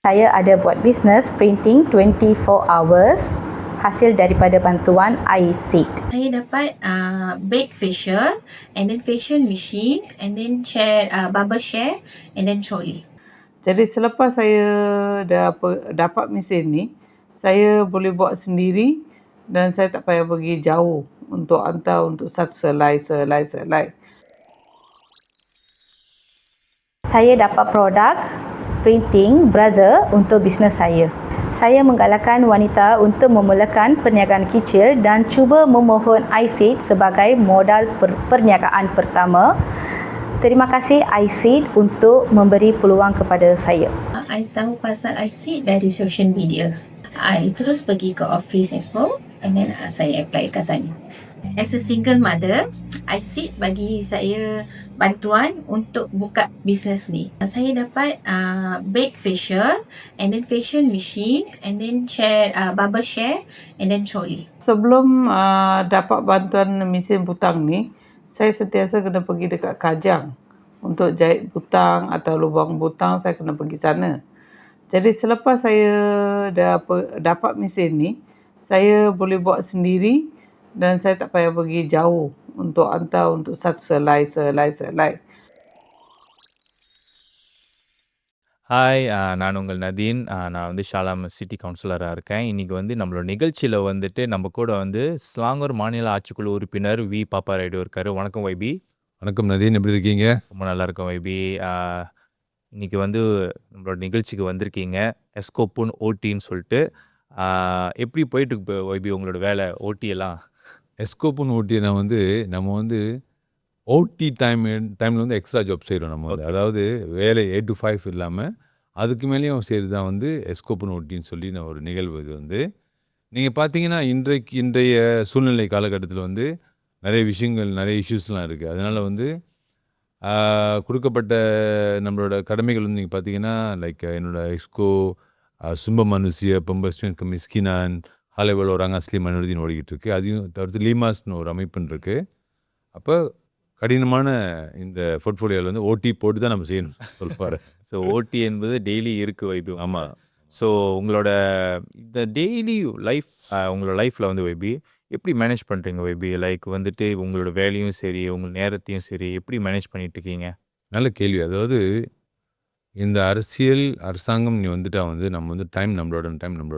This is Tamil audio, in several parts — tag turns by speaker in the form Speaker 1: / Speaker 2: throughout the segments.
Speaker 1: Saya ada buat bisnes printing 24 hours hasil daripada bantuan iSeed.
Speaker 2: Saya dapat bed facial and then facial machine and then chair, barber chair and then trolley.
Speaker 3: Jadi selepas saya dapat mesin ni, saya boleh buat sendiri dan saya tak payah pergi jauh untuk hantar untuk satu selai.
Speaker 1: Saya dapat produk printing Brother untuk bisnes saya. Saya menggalakkan wanita untuk memulakan perniagaan kecil dan cuba memohon iSeed sebagai modal perniagaan pertama. Terima kasih iSeed untuk memberi peluang kepada saya.
Speaker 2: I tahu pasal iSeed dari social media. I terus pergi ke Office Expo and then saya apply kat sana. As a single mother, iSeed bagi saya bantuan untuk buka bisnes ni. Saya dapat bed facial and then facial machine and then chair, barber chair and then trolley.
Speaker 3: Sebelum dapat bantuan mesin butang ni, saya sentiasa kena pergi dekat Kajang untuk jahit butang atau lubang butang, saya kena pergi sana. Jadi selepas saya dapat mesin ni, saya boleh buat sendiri dan saya tak payah pergi jauh untuk hantar untuk satu selai.
Speaker 4: Hi நான் உங்கள் நதீன். நான் வந்து ஷாலாம் சிட்டி கவுன்சிலராக இருக்கேன். இன்றைக்கி வந்து நம்மளோட நிகழ்ச்சியில் வந்துட்டு நம்ம கூட வந்து ஸ்லாங்கூர் மாநில ஆட்சிக்குழு உறுப்பினர் வி பாப்பா ராயுடு இருக்கார். வணக்கம் வைபி.
Speaker 5: வணக்கம் நதீன், எப்படி இருக்கீங்க?
Speaker 4: ரொம்ப நல்லா இருக்கோம் வைபி. இன்றைக்கி வந்து நம்மளோட நிகழ்ச்சிக்கு வந்திருக்கீங்க எஸ்கோப்புன் ஓட்டின்னு சொல்லிட்டு. எப்படி போயிட்டு வைபி உங்களோட வேலை ஓட்டியெல்லாம்?
Speaker 5: எஸ்கோப்புன்னு ஓட்டி நம்ம வந்து ஓடி டைமில் வந்து எக்ஸ்ட்ரா ஜாப் செய்கிறோம் நம்ம வந்து. அதாவது வேலை 8 to 5 இல்லாமல் அதுக்கு மேலேயும் செய்கிறது தான் வந்து எஸ்கோப்புன்னு ஓட்டின்னு சொல்லி நான் ஒரு நிகழ்வு. இது வந்து நீங்கள் பார்த்தீங்கன்னா இன்றைய சூழ்நிலை காலகட்டத்தில் வந்து நிறைய விஷயங்கள், நிறைய இஷ்யூஸ்லாம் இருக்குது. அதனால் வந்து கொடுக்கப்பட்ட நம்மளோட கடமைகள் வந்து நீங்கள் பார்த்தீங்கன்னா லைக் என்னோடய எஸ்கோ சும்ப மனுசிய பம்பஸ்மின் மிஸ்கினான் ஹாலேவல் ஒரு அங்காஸ்லி மனுதின்னு ஓடிக்கிட்டு இருக்குது. அதையும் தவிர்த்து லீமாஸ்னு ஒரு அமைப்புன்னு இருக்குது. அப்போ கடினமான இந்த போர்ட்ஃபோலியோவில் வந்து ஓடி போட்டு தான் நம்ம செய்யணும் சொல்லுவார்.
Speaker 4: ஸோ ஓடி என்பது டெய்லி இருக்குது வைபி.
Speaker 5: ஆமாம்.
Speaker 4: ஸோ உங்களோட இந்த டெய்லி லைஃப், உங்களோட லைஃப்பில் வந்து வைபி எப்படி மேனேஜ் பண்ணுறீங்க வைபி? லைக் வந்துட்டு உங்களோட வேலையும் சரி, உங்கள் நேரத்தையும் சரி, எப்படி மேனேஜ் பண்ணிகிட்ருக்கீங்க?
Speaker 5: நல்ல கேள்வி. அதாவது இந்த அரசாங்கம் நீ வந்துட்டா வந்து நம்ம வந்து டைம் நம்மளோட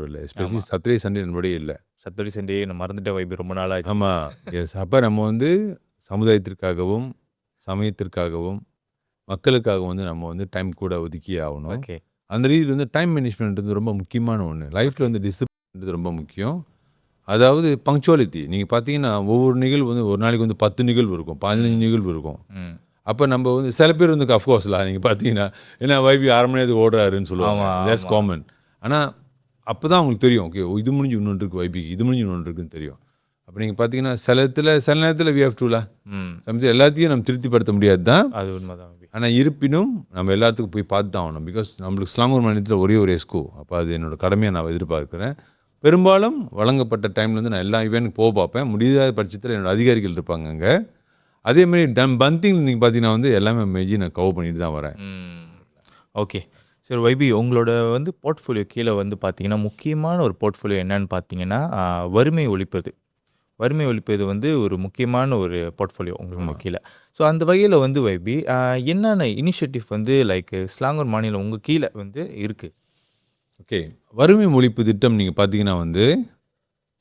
Speaker 5: இல்லை. எஸ்பெஷலி சாட்டர்டே சண்டே நம்மளோடய இல்லை.
Speaker 4: சாட்டர்டே சண்டே நான் மறந்துட்டேன் வைபி, ரொம்ப நாளாக.
Speaker 5: ஆமாம், எஸ். அப்போ நம்ம வந்து சமுதாயத்திற்காகவும் சமயத்திற்காகவும் மக்களுக்காகவும் வந்து நம்ம வந்து டைம் கூட ஒதுக்கி ஆகணும்.
Speaker 4: ஓகே.
Speaker 5: அந்த ரீதியில் வந்து டைம் மேனேஜ்மெண்ட் வந்து ரொம்ப முக்கியமான ஒன்று. லைஃப்பில் வந்து டிசிப்ளின்றது ரொம்ப முக்கியம். அதாவது பங்க்சுவாலிட்டி. நீங்கள் பார்த்தீங்கன்னா ஒவ்வொரு நிகழ்வு வந்து ஒரு நாளைக்கு வந்து 10 நிகழ்வு இருக்கும், 15 நிகழ்வு இருக்கும். அப்போ நம்ம வந்து சில பேர் வந்து அஃப்கோர்ஸ்லாம் நீங்கள் பார்த்தீங்கன்னா ஏன்னா வைபி 1/2 மணி நேரத்துக்கு ஓடுறாருன்னு சொல்லுவாங்க. That's common. ஆனால் அப்போ தான் அவங்களுக்கு தெரியும், ஓகே இது முடிஞ்சு இன்னொன்று இருக்குது வைபிக்கு, இது முடிஞ்சு இன்னொன்று இருக்குன்னு தெரியும். அப்போ நீங்கள் பார்த்தீங்கன்னா சில நேரத்தில் வி ஹேவ் டுல சமயத்தில் எல்லாத்தையும் நம்ம திருப்திப்படுத்த முடியாது தான்,
Speaker 4: அது உண்மைதான்.
Speaker 5: ஆனால் இருப்பினும் நம்ம எல்லாத்துக்கும் போய் பார்த்து தான் ஆகணும். பிகாஸ் நம்மளுக்கு ஸ்லாங்கூர் மாநிலத்தில் ஒரே ஒரு எஸ்கோ. அப்போ அது என்னோடய கடமையை நான் எதிர்பார்க்குறேன். பெரும்பாலும் வழங்கப்பட்ட டைமில் வந்து நான் எல்லா ஈவெண்ட்டுக்கு போக பார்ப்பேன். முடியாத பட்சத்தில் என்னோடய அதிகாரிகள் இருப்பாங்க அங்கே. அதேமாதிரி பந்திங் நீங்கள் பார்த்தீங்கன்னா வந்து எல்லாமே மெஜி நான் கவர் பண்ணிட்டு தான் வரேன்.
Speaker 4: ஓகே. சரி வைபி, உங்களோட வந்து போர்ட்ஃபோலியோ கீழே வந்து பார்த்தீங்கன்னா முக்கியமான ஒரு போர்ட்ஃபோலியோ என்னன்னு பார்த்தீங்கன்னா வறுமை ஒழிப்பது வந்து ஒரு முக்கியமான ஒரு போர்ட்ஃபோலியோ உங்களுக்கு கீழே. ஸோ அந்த வகையில் வந்து வைபி என்னென்ன இனிஷியேட்டிவ் வந்து லைக் ஸ்லாங்கூர் மாநிலம் உங்கள் கீழே வந்து இருக்குது?
Speaker 5: ஓகே, வறுமை ஒழிப்பு திட்டம் நீங்கள் பார்த்தீங்கன்னா வந்து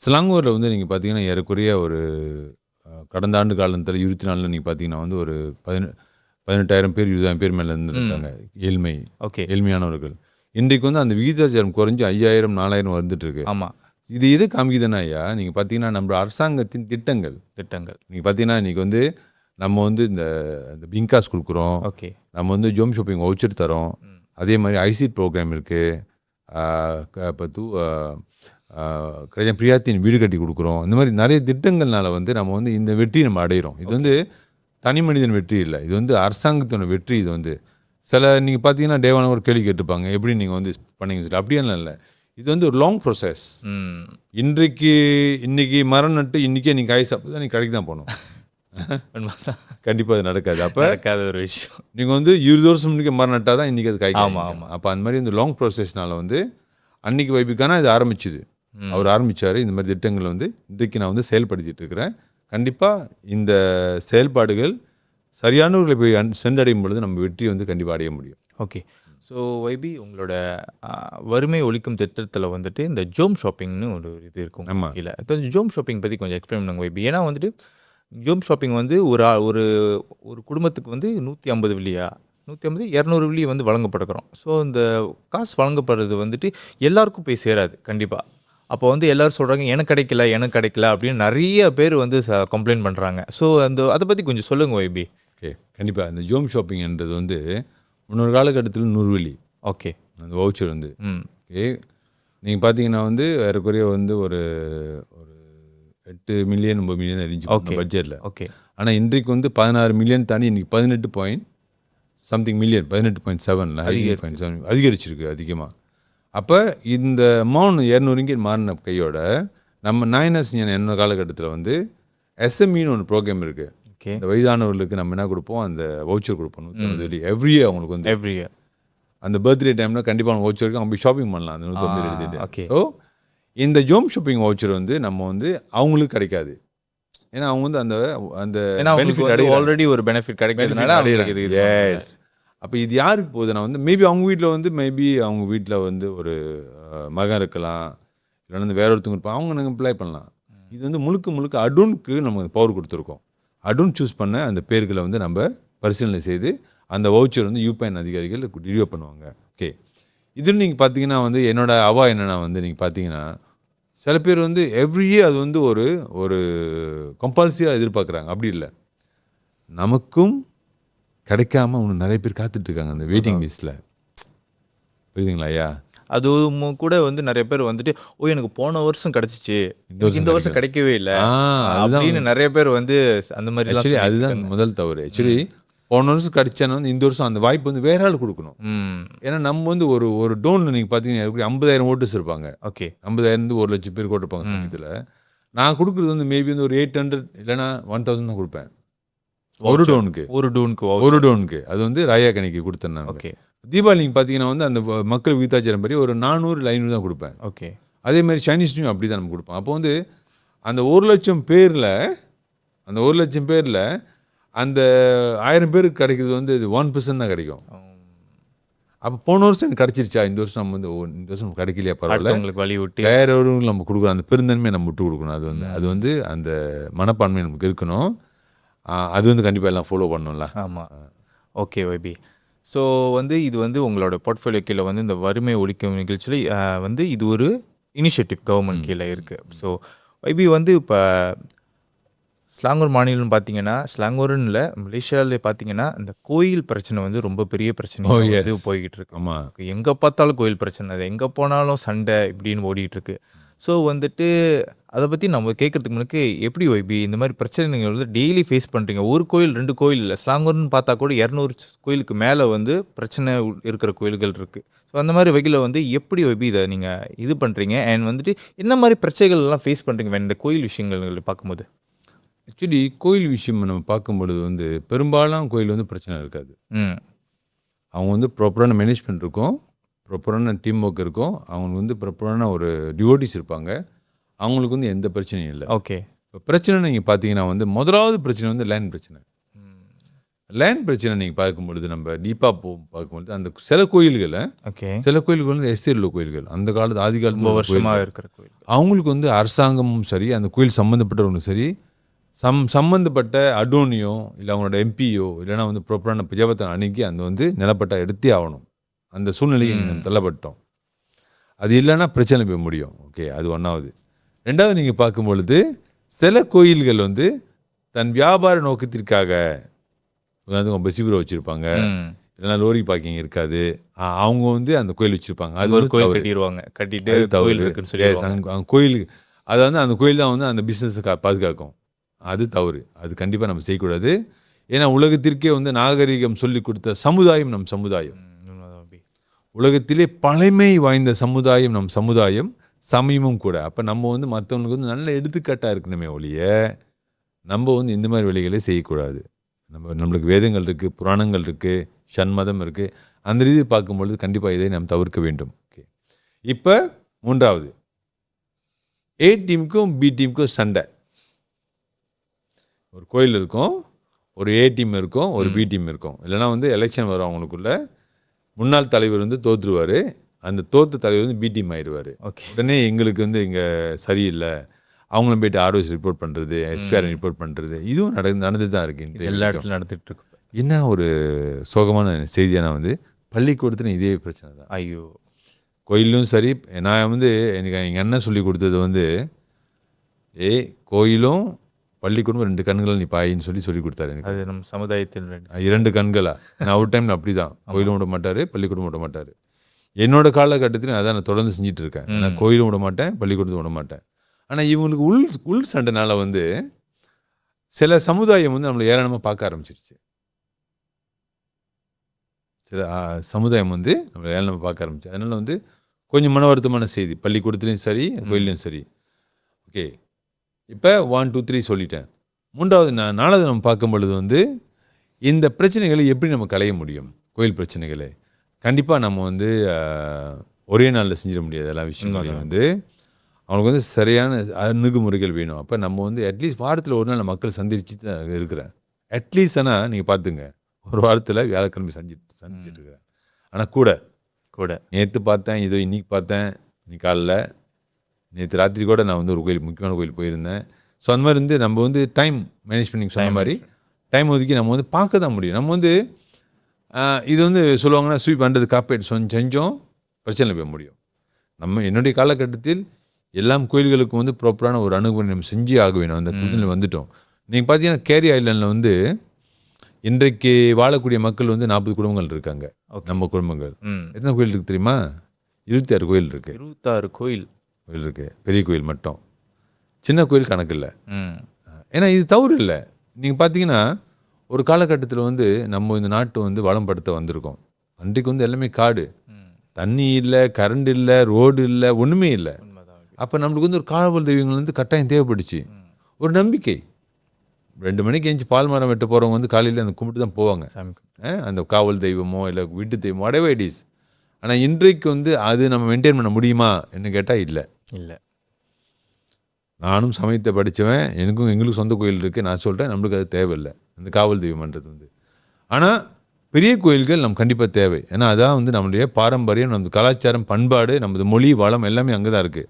Speaker 5: ஸ்லாங்கூரில் வந்து நீங்கள் பார்த்தீங்கன்னா ஏறக்குறைய ஒரு கடந்த ஆண்டு காலத்தில் 24 நீங்கள் பார்த்தீங்கன்னா வந்து ஒரு 18,000 பேர் 20,000 பேர் மேலே இருந்துருக்காங்க ஏழ்மையானவர்கள். இன்றைக்கு வந்து அந்த விகிதாச்சாரம் குறைஞ்சி 5,000 4,000 வந்துட்டு இருக்கு.
Speaker 4: ஆமாம்.
Speaker 5: இது எது காமிக்குதுன்னா ஐயா, நீங்கள் பார்த்தீங்கன்னா நம்ம அரசாங்கத்தின் திட்டங்கள் நீங்கள் பார்த்தீங்கன்னா இன்றைக்கி வந்து நம்ம வந்து இந்த பிங்காஸ் கொடுக்குறோம்.
Speaker 4: ஓகே.
Speaker 5: நம்ம வந்து ஜோம் ஷாப்பிங் வவுச்சர் தரோம். அதே மாதிரி ஐசிட் ப்ரோக்ராம் இருக்குது. இப்போ பிரியாத்தின் வீடு கட்டி கொடுக்குறோம். இந்த மாதிரி நிறைய திட்டங்கள்னால வந்து நம்ம வந்து இந்த வெற்றி நம்ம அடைகிறோம். இது வந்து தனி மனிதன் வெற்றி இல்லை, இது வந்து அரசாங்கத்தோட வெற்றி. இது வந்து நீங்கள் பார்த்தீங்கன்னா டேவான ஒரு கேள்வி கேட்டுப்பாங்க, எப்படி நீங்கள் வந்து பண்ணீங்கன்னு சொல்லி. அப்படியெல்லாம் இல்லை, இது வந்து ஒரு லாங் ப்ரோசஸ். இன்னைக்கு மரம் நட்டு இன்றைக்கே நீங்கள் காய் சாப்பிட்டு தான் நீங்கள் கடைக்கு தான் போகணும். கண்டிப்பாக அது நடக்காது. அப்போ
Speaker 4: நடக்காத ஒரு விஷயம்.
Speaker 5: நீங்கள் வந்து 20 வருஷம் முன்னுக்கு மரம் நட்டால் தான் இன்றைக்கி அது காய்க்கும்.
Speaker 4: ஆமா, ஆமா.
Speaker 5: அப்போ அந்த மாதிரி இந்த லாங் ப்ராசஸ்னால வந்து அன்னைக்கு வைப்புக்கான இது ஆரம்பிச்சுது. அவர் ஆரம்பித்தார் இந்த மாதிரி திட்டங்கள் வந்து இன்றைக்கு நான் வந்து செயல்படுத்திட்டு இருக்கிறேன். கண்டிப்பாக இந்த செயல்பாடுகள் சரியானவர்களை போய் சென்றடையும் பொழுது நம்ம வெற்றி வந்து கண்டிப்பாக அடைய முடியும்.
Speaker 4: ஓகே. ஸோ வைபி உங்களோட வறுமை ஒழிக்கும் திட்டத்தில் வந்துட்டு இந்த ஜோம் ஷாப்பிங்னு ஒரு இது இருக்கும்.
Speaker 5: ஆமா.
Speaker 4: இல்லை ஜோம் ஷாப்பிங் பற்றி கொஞ்சம் எக்ஸ்பிளைன் பண்ணுங்க வைபி. ஏன்னா வந்துட்டு ஜோம் ஷாப்பிங் வந்து ஒரு ஒரு குடும்பத்துக்கு வந்து 150 வில்லியா 150 200 வில்லி வந்து வழங்கப்படுகிறோம். ஸோ இந்த காசு வழங்கப்படுறது வந்துட்டு எல்லாருக்கும் போய் சேராது கண்டிப்பாக. அப்போ வந்து எல்லாரும் சொல்கிறாங்க எனக்கு கிடைக்கல அப்படின்னு நிறைய பேர் வந்து கம்ப்ளைண்ட் பண்ணுறாங்க. ஸோ அதை பற்றி கொஞ்சம் சொல்லுங்கள் வைபி.
Speaker 5: ஓகே, கண்டிப்பாக இந்த ஜோம் ஷாப்பிங்ன்றது வந்து முன்னொரு காலகட்டத்தில் 100 வெள்ளி
Speaker 4: ஓகே
Speaker 5: அந்த வவுச்சர் வந்து.
Speaker 4: ம்
Speaker 5: ஓகே, நீங்கள் பார்த்தீங்கன்னா வந்து ஏறக்குறைய வந்து ஒரு 8 மில்லியன் 9 மில்லியன் தான் இருந்துச்சு
Speaker 4: Okay.
Speaker 5: பட்ஜெட்டில்.
Speaker 4: ஓகே
Speaker 5: ஆனால் இன்றைக்கு வந்து 16 மில்லியன் தாண்டி இன்றைக்கி 18.7 மில்லியன் 18.7 அதிகரிச்சிருக்கு அதிகமாக. அப்போ இந்த அமௌண்ட் 200 ரிங்கிட் மாறின கையோட நான் என்ன செஞ்சேன் என்ன காலகட்டத்தில் வந்து எஸ்எம்இன்னு ஒன்று ப்ரோக்ராம் இருக்குது.
Speaker 4: ஓகே
Speaker 5: இந்த வயதானவர்களுக்கு நம்ம என்ன கொடுப்போம், அந்த வவுச்சர் கொடுப்போம் 150 வெள்ளி எவ்ரி இயர். அவங்களுக்கு வந்து
Speaker 4: எவ்ரி இயர்
Speaker 5: அந்த பர்த்டே டைமில் கண்டிப்பாக அவங்க வவுச்சருக்கு அவங்க போய் ஷாப்பிங் பண்ணலாம் அந்த 150 எடுத்துகிட்டு.
Speaker 4: okay.
Speaker 5: ஸோ இந்த ஜோம் ஷாப்பிங் வவுச்சர் வந்து நம்ம வந்து அவங்களுக்கு கிடைக்காது. ஏன்னா அவங்க வந்து அந்த அந்த
Speaker 4: ஏன்னா
Speaker 5: benefit
Speaker 4: அவங்களுக்கு
Speaker 5: அடையறாங்க.
Speaker 4: ஆல்ரெடி ஒரு பெனிஃபிட் கிடைக்கிறதுனால அவங்களுக்கு இது
Speaker 5: எஸ். அப்போ இது யாருக்கு போகுதுன்னா வந்து மேபி அவங்க வீட்டில் வந்து அவங்க வீட்டில் வந்து ஒரு மகன் இருக்கலாம், இல்லைன்னா வந்து வேற ஒருத்தவங்க இருப்பாங்க, அவங்க நாங்கள் அப்ளை பண்ணலாம். இது வந்து முழுக்க அடூனுக்கு நம்ம பவர் கொடுத்துருக்கோம். அடூன் சூஸ் பண்ண அந்த பேர்களை வந்து நம்ம பரிசீலனை செய்து அந்த வவுச்சர் வந்து யூபிஐன் அதிகாரிகள் ரிவ்யூ பண்ணுவாங்க. ஓகே, இதுன்னு நீங்கள் பார்த்தீங்கன்னா வந்து என்னோட அவா என்னென்னா வந்து நீங்கள் பார்த்தீங்கன்னா சில பேர் வந்து எவ்ரி இயர் அது வந்து ஒரு கம்பல்சரியாக எதிர்பார்க்குறாங்க. அப்படி இல்லை, நமக்கும் கிடைக்காம இன்னும் நிறைய பேர் காத்துட்ருக்காங்க அந்த வெயிட்டிங் லிஸ்ட்டில். புரியுதுங்களா ஐயா?
Speaker 4: அதுவும் கூட வந்து நிறைய பேர் வந்துட்டு எனக்கு போன வருஷம் கிடைச்சிச்சு, இந்த வருஷம் கிடைக்கவே இல்லை அப்படின்னு நிறைய பேர் வந்து அந்த மாதிரி
Speaker 5: ஆக்சுவலி அதுதான் முதல் தவறு. ஆக்சுவலி போன வருஷம் கிடைச்சானு வந்து இந்த வருஷம் அந்த வாய்ப்பு வந்து வேற ஆள் கொடுக்கணும். ஏன்னா நம்ம வந்து ஒரு டோனில் நீங்கள் பார்த்தீங்கன்னா 50,000 ஓட்டர்ஸ் இருப்பாங்க.
Speaker 4: ஓகே
Speaker 5: 50,000 1 லட்சம் பேர் போட்டிருப்பாங்க சமயத்தில். நான் கொடுக்குறது வந்து மேபி வந்து ஒரு 800 இல்லைன்னா 1000 தான் கொடுப்பேன் ஒரு டோனுக்கு. அது வந்து ராயா கணிக்கு கொடுத்தேன் நான்.
Speaker 4: ஓகே
Speaker 5: தீபாவளி நீங்கள் பார்த்தீங்கன்னா வந்து அந்த மக்கள் வித்தாச்சாரம் மாதிரி ஒரு 400 500 தான் கொடுப்பேன்.
Speaker 4: ஓகே
Speaker 5: அதே மாதிரி சைனீஸ் நியூ அப்படி தான் நம்ம கொடுப்போம். அப்போ வந்து அந்த 1 லட்சம் பேரில் அந்த 1000 பேருக்கு கிடைக்கிறது வந்து இது 1% தான் கிடைக்கும். அப்போ போன வருஷம் எனக்கு கிடச்சிருச்சா, இந்த வருஷம் நம்ம வந்து இந்த வருஷம் கிடைக்கலையா பரவாயில்ல,
Speaker 4: உங்களுக்கு வழி விட்டு
Speaker 5: வேற ஒரு நம்ம கொடுக்குறோம். அந்த பெருந்தன்மையை நம்ம விட்டு கொடுக்கணும். அது வந்து அந்த மனப்பான்மை நமக்கு இருக்கணும். அது வந்து கண்டிப்பாக எல்லாம் ஃபாலோ பண்ணணும்ல.
Speaker 4: ஆமாம். ஓகே வைபி. ஸோ வந்து இது வந்து உங்களோட போர்ட்ஃபோலியோ கீழே வந்து இந்த வறுமை ஒழிக்கும் நிகழ்ச்சியில் வந்து இது ஒரு இனிஷியேட்டிவ் கவர்மெண்ட் கீழே இருக்குது. ஸோ வைபி வந்து இப்போ ஸ்லாங்கூர் மாநிலம் பார்த்தீங்கன்னா, ஸ்லாங்கூர்னு இல்லை மலேசியாவில் பார்த்தீங்கன்னா இந்த கோயில் பிரச்சனை வந்து ரொம்ப பெரிய பிரச்சனை இது போய்கிட்டு இருக்கு.
Speaker 5: ஆமாம்,
Speaker 4: எங்கே பார்த்தாலும் கோயில் பிரச்சனை, அது எங்கே போனாலும் சண்டை இப்படின்னு ஓடிட்டு இருக்கு. ஸோ வந்துட்டு அதை பற்றி நம்ம கேட்குறதுக்கு முன்னாடி எப்படி வைபி இந்த மாதிரி பிரச்சனை நீங்கள் வந்து டெய்லி ஃபேஸ் பண்ணுறீங்க? ஒரு கோயில் 2 கோயில் இல்லை, ஸ்லாங்கூர்னு பார்த்தா கூட 200 கோயிலுக்கு மேலே வந்து பிரச்சனை இருக்கிற கோயில்கள் இருக்குது. ஸோ அந்த மாதிரி வகையில் வந்து எப்படி வைபி இதை நீங்கள் இது பண்ணுறீங்க அண்ட் வந்துட்டு என்ன மாதிரி பிரச்சனைகள் எல்லாம் ஃபேஸ் பண்ணுறீங்க இந்த கோயில் விஷயங்கள் பார்க்கும்போது?
Speaker 5: ஆக்சுவலி கோயில் விஷயம் நம்ம பார்க்கும்பொழுது வந்து பெரும்பாலும் கோயில் வந்து பிரச்சனை இருக்காது. அவங்க வந்து ப்ராப்பரான மேனேஜ்மெண்ட் இருக்கும், ப்ராப்பரான டீம் ஒர்க் இருக்கும், அவங்களுக்கு வந்து ப்ராப்பரான ஒரு டிவோட்டிஸ் இருப்பாங்க, அவங்களுக்கு வந்து எந்த பிரச்சனையும் இல்லை.
Speaker 4: ஓகே.
Speaker 5: இப்போ பிரச்சனை நீங்கள் பார்த்தீங்கன்னா வந்து முதலாவது பிரச்சனை வந்து லேண்ட் பிரச்சனை. லேண்ட் பிரச்சனை நீங்கள் பார்க்கும்பொழுது நம்ம டீப்பாக பார்க்கும்பொழுது அந்த சில கோயில்களை வந்து எஸ்டேட் உள்ள கோயில்கள் அந்த காலத்து ஆதி காலத்து
Speaker 4: வருஷமாக இருக்கிற கோயில்,
Speaker 5: அவங்களுக்கு வந்து அரசாங்கமும் சரி அந்த கோயில் சம்மந்தப்பட்டவங்களும் சரி சம்மந்தப்பட்ட அடோனியோ இல்லை அவங்களோட எம்பியோ இல்லைனா வந்து ப்ராப்பரான பிரஜாபத்தை அணுகி அந்த வந்து நிலப்பட்டா எடுத்தே ஆகணும். அந்த சூழ்நிலைக்கு நீங்கள் தள்ளப்பட்டோம். அது இல்லைன்னா பிரச்சனை போய் முடியும். ஓகே, அது ஒன்றாவது. ரெண்டாவது நீங்கள் பார்க்கும் பொழுது சில கோயில்கள் வந்து தன் வியாபார நோக்கத்திற்காக உதாரணத்துக்கு பசிபுரம் வச்சுருப்பாங்க, இல்லைனா லோரி பார்க்கிங் இருக்காது, அவங்க வந்து அந்த கோயில் வச்சுருப்பாங்க. அது ஒரு கோயில் கட்டிடுவாங்க, கட்டிட்டு கோயிலுக்கு அதை வந்து அந்த கோயில் தான் வந்து அந்த பிஸ்னஸை பாதுகாக்கும். அது தவறு. அது கண்டிப்பாக நம்ம செய்யக்கூடாது. ஏன்னா உலகத்திற்கே வந்து நாகரிகம் சொல்லி கொடுத்த சமுதாயம் நம் சமுதாயம். உலகத்திலே பழமை வாய்ந்த சமுதாயம் நம் சமுதாயம், சமயமும் கூட. அப்போ நம்ம வந்து மற்றவங்களுக்கு வந்து நல்ல எடுத்துக்காட்டாக இருக்கணுமே ஒழிய நம்ம வந்து இந்த மாதிரி வேலைகளை செய்யக்கூடாது. நம்மளுக்கு வேதங்கள் இருக்குது, புராணங்கள் இருக்குது, ஷண்மதம் இருக்குது. அந்த ரீதியில் பார்க்கும்பொழுது கண்டிப்பாக இதை நாம் தவிர்க்க வேண்டும். ஓகே, இப்போ 3வது, A டீமுக்கும் B டீமுக்கும் சண்டை. ஒரு கோயில் இருக்கும், ஒரு A டீம் இருக்கும், ஒரு B டீம் இருக்கும். இல்லைனா வந்து எலெக்ஷன் வரும் அவங்களுக்குள்ள, முன்னாள் தலைவர் வந்து தோற்றுருவார், அந்த தோற்ற தலைவர் வந்து B டீம் ஆயிடுவார்.
Speaker 4: ஓகே.
Speaker 5: உடனே எங்களுக்கு வந்து இங்கே சரியில்லை, அவங்களும் போய்ட்டு ROS ரிப்போர்ட் பண்ணுறது, SPR ரிப்போர்ட் பண்ணுறது, இதுவும் நடந்து தான் இருக்குது.
Speaker 4: எல்லா இடத்துலையும் நடந்துட்டு இருக்கு.
Speaker 5: என்ன ஒரு சோகமான செய்தியான வந்து பள்ளிக்கூடத்தில் இதே பிரச்சனை தான்.
Speaker 4: ஐயோ.
Speaker 5: கோயிலும் சரி, நான் வந்து எனக்கு எங்கள் அண்ணன் சொல்லி கொடுத்தது வந்து, கோயிலும் பள்ளிக்கூடம் 2 கண்களை நீ பாயின்னு சொல்லி கொடுத்தாரு எனக்கு.
Speaker 4: அது நம்ம சமுதாயத்தில்
Speaker 5: 2 கண்களா? நான் ஒரு டைமில் அப்படி தான், கோயிலும் விட மாட்டார், பள்ளிக்கூடம் விட மாட்டார். என்னோட காலகட்டத்தில் அதான் நான் தொடர்ந்து செஞ்சுட்டு இருக்கேன். நான் கோயிலும் விட மாட்டேன், பள்ளிக்கூடத்தை விட மாட்டேன். ஆனால் இவங்களுக்கு உள் சண்டைனால வந்து சில சமுதாயம் வந்து நம்மளை ஏளனமாக பார்க்க ஆரம்பிச்சிருச்சு. சில சமுதாயம் வந்து நம்மளை ஏளனமாக பார்க்க ஆரம்பிச்சு. அதனால் வந்து கொஞ்சம் மன வருத்தமான செய்தி, பள்ளிக்கூடத்துலேயும் சரி, கோயிலையும் சரி. ஓகே, இப்போ 1 2 3 சொல்லிட்டேன். 3வது 4வது நம்ம பார்க்கும் பொழுது வந்து இந்த பிரச்சனைகளை எப்படி நம்ம களைய முடியும்? கோயில் பிரச்சனைகளை கண்டிப்பாக நம்ம வந்து ஒரே நாளில் செஞ்சிட முடியாது. எல்லா விஷயங்களையும் வந்து அவங்களுக்கு வந்து சரியான அணுகுமுறைகள் வேணும். அப்போ நம்ம வந்து அட்லீஸ்ட் வாரத்தில் ஒரு நாள் மக்கள் சந்திச்சு தான் இருக்கிறேன். அட்லீஸ்ட் ஆனால் நீங்கள் பார்த்துங்க, ஒரு வாரத்தில் வியாழக்கிழமை சந்திச்சுட்டு இருக்கிறேன். ஆனால் கூட நேற்று பார்த்தேன், இதோ இன்றைக்கி பார்த்தேன், இன்னைக்கு காலைல, நேற்று ராத்திரி கூட நான் வந்து ஒரு கோயில், முக்கியமான கோயில் போயிருந்தேன். ஸோ அந்த மாதிரி வந்து நம்ம வந்து டைம் மேனேஜ் பண்ணி சொன்ன மாதிரி டைம் ஒதுக்கி நம்ம வந்து பார்க்க தான் முடியும். நம்ம வந்து இது வந்து சொல்லுவாங்கன்னா ஸ்வீப் பண்ணுறது காப்பேட் செஞ்சோம் பிரச்சனை போய் முடியும். என்னுடைய காலகட்டத்தில் எல்லாம் கோயில்களுக்கும் வந்து ப்ராப்பரான ஒரு அணுகுமுறை நம்ம செஞ்சே ஆக வேணும். அந்த குழுவில் வந்துட்டோம். நீங்கள் பார்த்தீங்கன்னா கேரி ஐலாண்டில் வந்து இன்றைக்கு வாழக்கூடிய மக்கள் வந்து 40 குடும்பங்கள் இருக்காங்க. நம்ம குடும்பங்கள் எத்தனை கோயில் இருக்குது தெரியுமா? 26 கோயில் இருக்குது.
Speaker 4: 26 கோயில்
Speaker 5: இருக்குது. பெரிய கோயில் மட்டும், சின்ன கோயில் கணக்கு இல்லை. ஏன்னா இது தவறு இல்லை. நீங்கள் பார்த்தீங்கன்னா ஒரு காலகட்டத்தில் வந்து நம்ம இந்த நாட்டை வந்து வளம்படுத்த வந்திருக்கோம். அன்றைக்கு வந்து எல்லாமே காடு, தண்ணி இல்லை, கரண்ட் இல்லை, ரோடு இல்லை, ஒன்றுமே இல்லை. அப்போ நம்மளுக்கு வந்து ஒரு காவல் தெய்வங்கள் வந்து கட்டாயம் தேவைப்படுச்சு. ஒரு நம்பிக்கை. 2 மணிக்கு எழுந்து பால் மரம் வெட்ட போகிறவங்க வந்து காலையில் அந்த கும்பிட்டு தான் போவாங்க, அந்த காவல் தெய்வமோ இல்லை வீட்டு தெய்வமோ, whatever it is. ஆனால் இன்றைக்கு வந்து அது நம்ம மெயின்டைன் பண்ண முடியுமா என்ன கேட்டால் இல்லை. நானும் சமயத்தை படித்தவன், எங்களுக்கு சொந்த கோயில் இருக்குது. நான் சொல்கிறேன், நம்மளுக்கு அது தேவையில்லை அந்த காவல் தெய்வம்ன்றது வந்து. ஆனால் பெரிய கோயில்கள் நம்ம கண்டிப்பாக தேவை. ஏன்னா அதான் வந்து நம்மளுடைய பாரம்பரியம், நமது கலாச்சாரம், பண்பாடு, நமது மொழி வளம் எல்லாமே அங்கே தான் இருக்குது.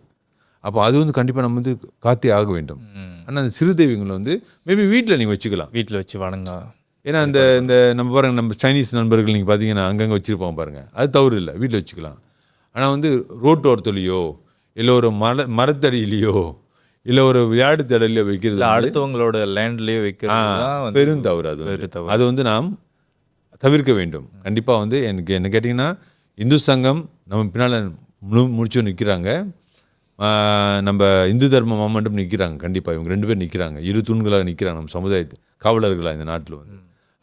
Speaker 5: அப்போ அது வந்து கண்டிப்பாக நம்ம வந்து காத்தே ஆக வேண்டும். ஆனால் அந்த சிறு தெய்வங்களை வந்து மேபி வீட்டில் நீங்கள் வச்சுக்கலாம்,
Speaker 4: வீட்டில் வச்சு வணங்க.
Speaker 5: ஏன்னா இந்த நம்ம பாருங்கள், நம்ம சைனீஸ் நண்பர்கள் நீங்கள் பார்த்தீங்கன்னா அங்கங்கே வச்சுருப்பாங்க பாருங்கள், அது தவறு இல்லை, வீட்டில் வச்சுக்கலாம். ஆனால் வந்து ரோட்டோரத்துலையோ இல்லை ஒரு மரத்தடியிலையோ இல்லை ஒரு விளையாட்டு தடலையோ வைக்கிறது,
Speaker 4: அடுத்தவங்களோட லேண்ட்லேயே வைக்கிறது
Speaker 5: பெரும் தவறு. அது வந்து நாம் தவிர்க்க வேண்டும். கண்டிப்பாக வந்து எனக்கு என்ன கேட்டிங்கன்னா, இந்து சங்கம் நம்ம பின்னால் முடிச்சு நிற்கிறாங்க, நம்ம இந்து தர்ம மாமண்டம் நிற்கிறாங்க. கண்டிப்பாக இவங்க 2 பேர் நிற்கிறாங்க, 2 தூண்களாக நிற்கிறாங்க நம்ம சமுதாயத்து காவலர்களாக இந்த நாட்டில் வந்து.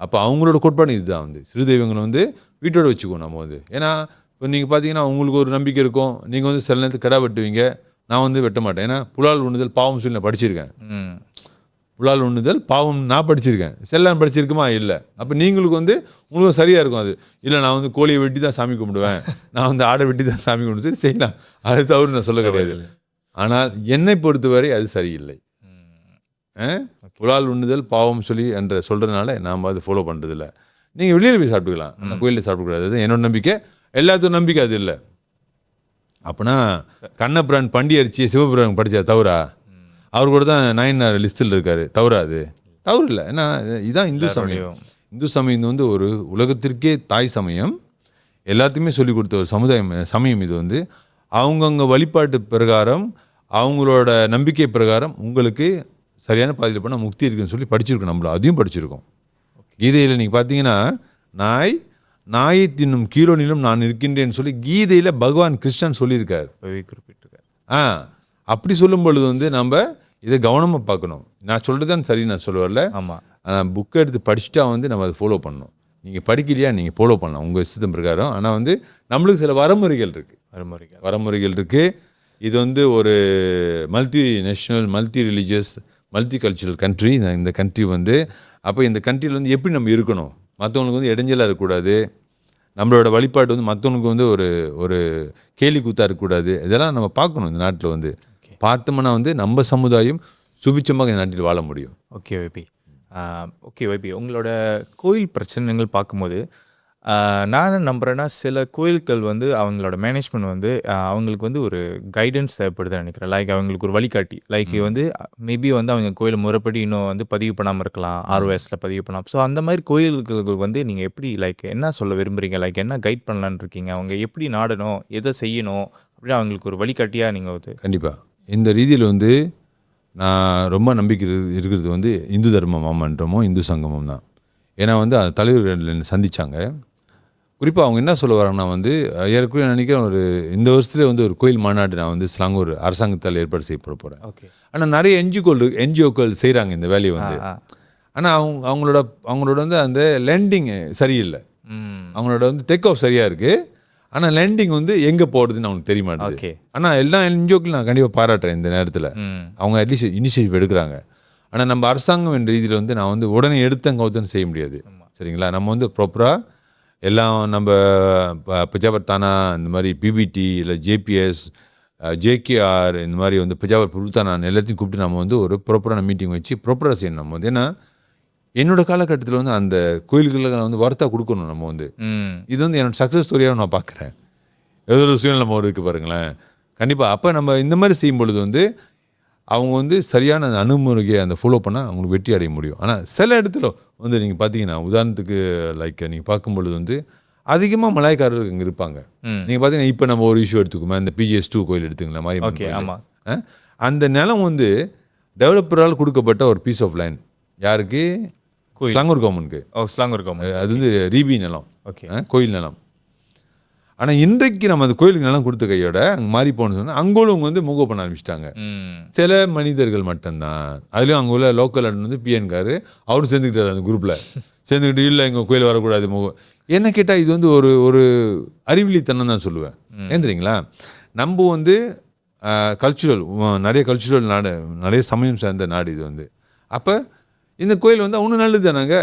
Speaker 5: அப்போ அவங்களோட கோட்பாடு இதுதான் வந்து சிறு தெய்வங்களை வந்து வீட்டோட வச்சுக்குவோம் நம்ம வந்து. ஏன்னா இப்போ நீங்கள் பார்த்தீங்கன்னா உங்களுக்கு ஒரு நம்பிக்கை இருக்கும், நீங்கள் வந்து சில நேரத்துக்கு கடை வெட்டுவீங்க, நான் வந்து வெட்ட மாட்டேன். ஏன்னா புலால் உண்ணுதல் பாவம் சொல்லி நான் படிச்சிருக்கேன். புலால் உண்ணுதல் பாவம் நான் படிச்சிருக்கேன். செல்லாம் படிச்சிருக்குமா? இல்லை. அப்போ நீங்களுக்கு வந்து உங்களுக்கு சரியாக இருக்கும் அது. இல்லை நான் வந்து கோழியை வெட்டி தான் சாமி கும்பிடுவேன், நான் வந்து ஆடை வெட்டி தான் சாமி கும்பிடுவேன், செய்யலாம், அது தவறு நான் சொல்ல கிடையாது. ஆனால் என்னை பொறுத்தவரை அது சரியில்லை. புலால் உண்ணுதல் பாவம் சொல்லி என்ற சொல்கிறதுனால நாம் அது ஃபாலோ பண்ணுறதில்ல. நீங்கள் வெளியில் போய் சாப்பிட்டுக்கலாம், அந்த கோயிலில் சாப்பிடக்கூடாது. அது என்னோட நம்பிக்கை, எல்லாத்தோட நம்பிக்கை அது இல்லை. அப்போனா கண்ணபிரான் பண்டி அரிச்சியை சிவபிரான் படித்தா தவறா? அவர் கூட தான் 9 லிஸ்ட்டில் இருக்கார், தவறா? அது தவறு இல்லை. ஏன்னா இதுதான் இந்து சமயம். இந்து சமயம் வந்து ஒரு உலகத்திற்கே தாய் சமயம், எல்லாத்தையுமே சொல்லிக் கொடுத்த ஒரு சமயம் இது வந்து. அவங்கவுங்க வழிபாட்டு பிரகாரம், அவங்களோட நம்பிக்கை பிரகாரம் உங்களுக்கு சரியான பாதையில் பண்ணால் முக்தி இருக்குன்னு சொல்லி படிச்சிருக்கோம். நம்மள அதையும் படிச்சிருக்கோம். கீதையில் நீங்கள் பார்த்தீங்கன்னா, நாயை தின்னும் கீரோனிலும் நான் இருக்கின்றேன்னு சொல்லி கீதையில் பகவான் கிருஷ்ணன் சொல்லியிருக்கார், குறிப்பிட்டிருக்கார். அப்படி சொல்லும் பொழுது வந்து நம்ம இதை கவனமாக பார்க்கணும். நான் சொல்கிறது தான் சரி நான் சொல்லுவேன்ல. ஆமாம். புக்கை எடுத்து படிச்சுட்டா வந்து நம்ம அதை ஃபாலோ பண்ணணும். நீங்கள் படிக்கலையா, நீங்கள் ஃபாலோ பண்ணலாம் உங்கள் இஷ்டத்தின் பிரகாரம். ஆனால் வந்து நம்மளுக்கு சில வரமுறைகள் இருக்குது. இது வந்து ஒரு multi national multi religious multi cultural country இந்த கண்ட்ரி வந்து. அப்போ இந்த கண்ட்ரியில் வந்து எப்படி நம்ம இருக்கணும், மற்றவங்களுக்கு வந்து இடைஞ்சலாக இருக்கக்கூடாது, நம்மளோட வழிபாடு வந்து மற்றவங்களுக்கு வந்து ஒரு ஒரு கேலி கூத்தாக இருக்கக்கூடாது. இதெல்லாம் நம்ம பார்க்கணும் இந்த நாட்டில் வந்து. பார்த்தோம்னா வந்து நம்ம சமுதாயம் சுபிச்சமாக இந்த நாட்டில் வாழ முடியும்.
Speaker 4: ஓகே வைபி. ஓகே வைபி, உங்களோட கோயில் பிரச்சனைகள் பார்க்கும்போது நான் என்ன நம்புறேன்னா, சில கோயில்கள் வந்து அவங்களோட மேனேஜ்மெண்ட் வந்து அவங்களுக்கு வந்து ஒரு கைடன்ஸ் தேவைப்படுதுன்னு நினைக்கிறேன். லைக் அவங்களுக்கு ஒரு வழிகாட்டி. லைக் வந்து மேபி வந்து அவங்க கோயில முறைப்படி இன்னும் வந்து பதிவு பண்ணாம இருக்கலாம். ஆர்ஓஎஸ்ல பதிவு பண்ணலாம். ஸோ அந்த மாதிரி கோயில்களுக்கு வந்து நீங்க எப்படி லைக் என்ன சொல்ல விரும்புறீங்க? லைக் என்ன கைட் பண்ணலான்னு இருக்கீங்க? அவங்க எப்படி நாடணும்? எதை செய்யணும்? அப்படின்னு அவங்களுக்கு ஒரு வழிகாட்டியா நீங்க வந்து
Speaker 5: கண்டிப்பாக இந்த ரீதியில் வந்து நான் ரொம்ப நம்பிக்கை இருக்கிறது வந்து இந்து தர்ம மாமன்றமும் இந்து சங்கமும் தான். ஏன்னா வந்து அந்த தலைவர்கள் என்னை சந்தித்தாங்க. குறிப்பாக அவங்க என்ன சொல்ல வராங்கன்னா வந்து ஏற்கனவே நினைக்கிறேன் ஒரு இந்த வருஷத்துல வந்து ஒரு கோயில் மாநாடு நான் வந்து ஸ்லாங்கூர் அரசாங்கத்தால் ஏற்பாடு செய்ய போகிறேன்.
Speaker 4: ஓகே.
Speaker 5: ஆனால் நிறைய என்ஜிஓக்கள் செய்கிறாங்க இந்த வேலையை வந்து. ஆனால் அவங்களோட வந்து அந்த லேண்டிங் சரியில்லை. அவங்களோட வந்து டேக் ஆஃப் சரியாக இருக்குது. ஆனால் லேண்டிங் வந்து எங்கே போடுறதுன்னு அவங்களுக்கு தெரிய மாட்டேங்குது.
Speaker 4: ஓகே.
Speaker 5: ஆனால் எல்லா என்ஜிஓக்களும் நான் கண்டிப்பாக பாராட்டுறேன் இந்த நேரத்தில். அவங்க அட்லீஸ்ட் இனிஷியேட்டிவ் எடுக்கிறாங்க. ஆனால் நம்ம அரசாங்கம் என்ற ரீதியில் வந்து நான் வந்து உடனே எடுத்தங்கவுத்தன்னு செய்ய முடியாது. சரிங்களா? நம்ம வந்து ப்ராப்பராக எல்லாம் நம்ம பிஜாபர் தானா இந்த மாதிரி பிபிடி இல்லை ஜேபிஎஸ் ஜேகேஆர் இந்த மாதிரி வந்து பிஜாபர் புல்தானான் எல்லாத்தையும் கூப்பிட்டு நம்ம வந்து ஒரு ப்ராப்பரான மீட்டிங் வச்சு ப்ராப்பராக செய்யணும் நம்ம வந்து. ஏன்னா என்னோட காலகட்டத்தில் வந்து அந்த கோயில்களுக்கு வந்து வார்த்தா கொடுக்கணும் நம்ம வந்து. இது வந்து என்னோட சக்ஸஸ் ஸ்டோரியாக நான் பார்க்குறேன். ஏதோ ஒரு சூழ்நிலை நம்ம இருக்குது பாருங்களேன். கண்டிப்பாக அப்போ நம்ம இந்த மாதிரி செய்யும் பொழுது வந்து அவங்க வந்து சரியான அந்த அணுகுமுறையை அந்த ஃபாலோ பண்ணால் அவங்களுக்கு வெற்றி அடைய முடியும். ஆனால் சில இடத்துல வந்து நீங்கள் பார்த்தீங்கன்னா உதாரணத்துக்கு லைக் நீங்கள் பார்க்கும்பொழுது வந்து அதிகமாக மலாய்க்காரர்கள் இங்கே இருப்பாங்க. நீங்கள் பார்த்தீங்கன்னா இப்போ நம்ம ஒரு இஷ்யூ எடுத்துக்கோமே, இந்த PGS2 கோயில் எடுத்துங்களா மாதிரி. அந்த நிலம் வந்து டெவலப்பரால் கொடுக்கப்பட்ட ஒரு பீஸ் ஆஃப் லேண்ட். யாருக்கு? ஸ்லாங்கூர் கவர்மெண்ட்டுக்கு. அது வந்து ரீபி நிலம். ஓகே. கோயில் நிலம். ஆனால் இன்றைக்கு நம்ம அந்த கோயிலுக்கு நிலம் கொடுத்த கையோட அங்கே மாறி போகணும்னு சொன்னால் அங்கோலும் வந்து மூவ் பண்ண ஆரம்பிச்சிட்டாங்க. சில மனிதர்கள் மட்டும்தான். அதுலேயும் அங்கே உள்ள லோக்கல் வந்து பிஎன்காரு அவரும் சேர்ந்துக்கிட்டார் அந்த குரூப்பில். சேர்ந்துக்கிட்டு இல்லை எங்கள் கோயில் வரக்கூடாது என்ன கேட்டால் இது வந்து ஒரு அறிவிலித்தனம் தான் சொல்லுவேன். ஏன் தெரியுங்களா? நம்ம வந்து நிறைய கல்ச்சுரல் நாடு, நிறைய சமயம் சார்ந்த நாடு இது வந்து. அப்போ இந்த கோயில் வந்து ஒன்றும் நல்லது தானாங்க.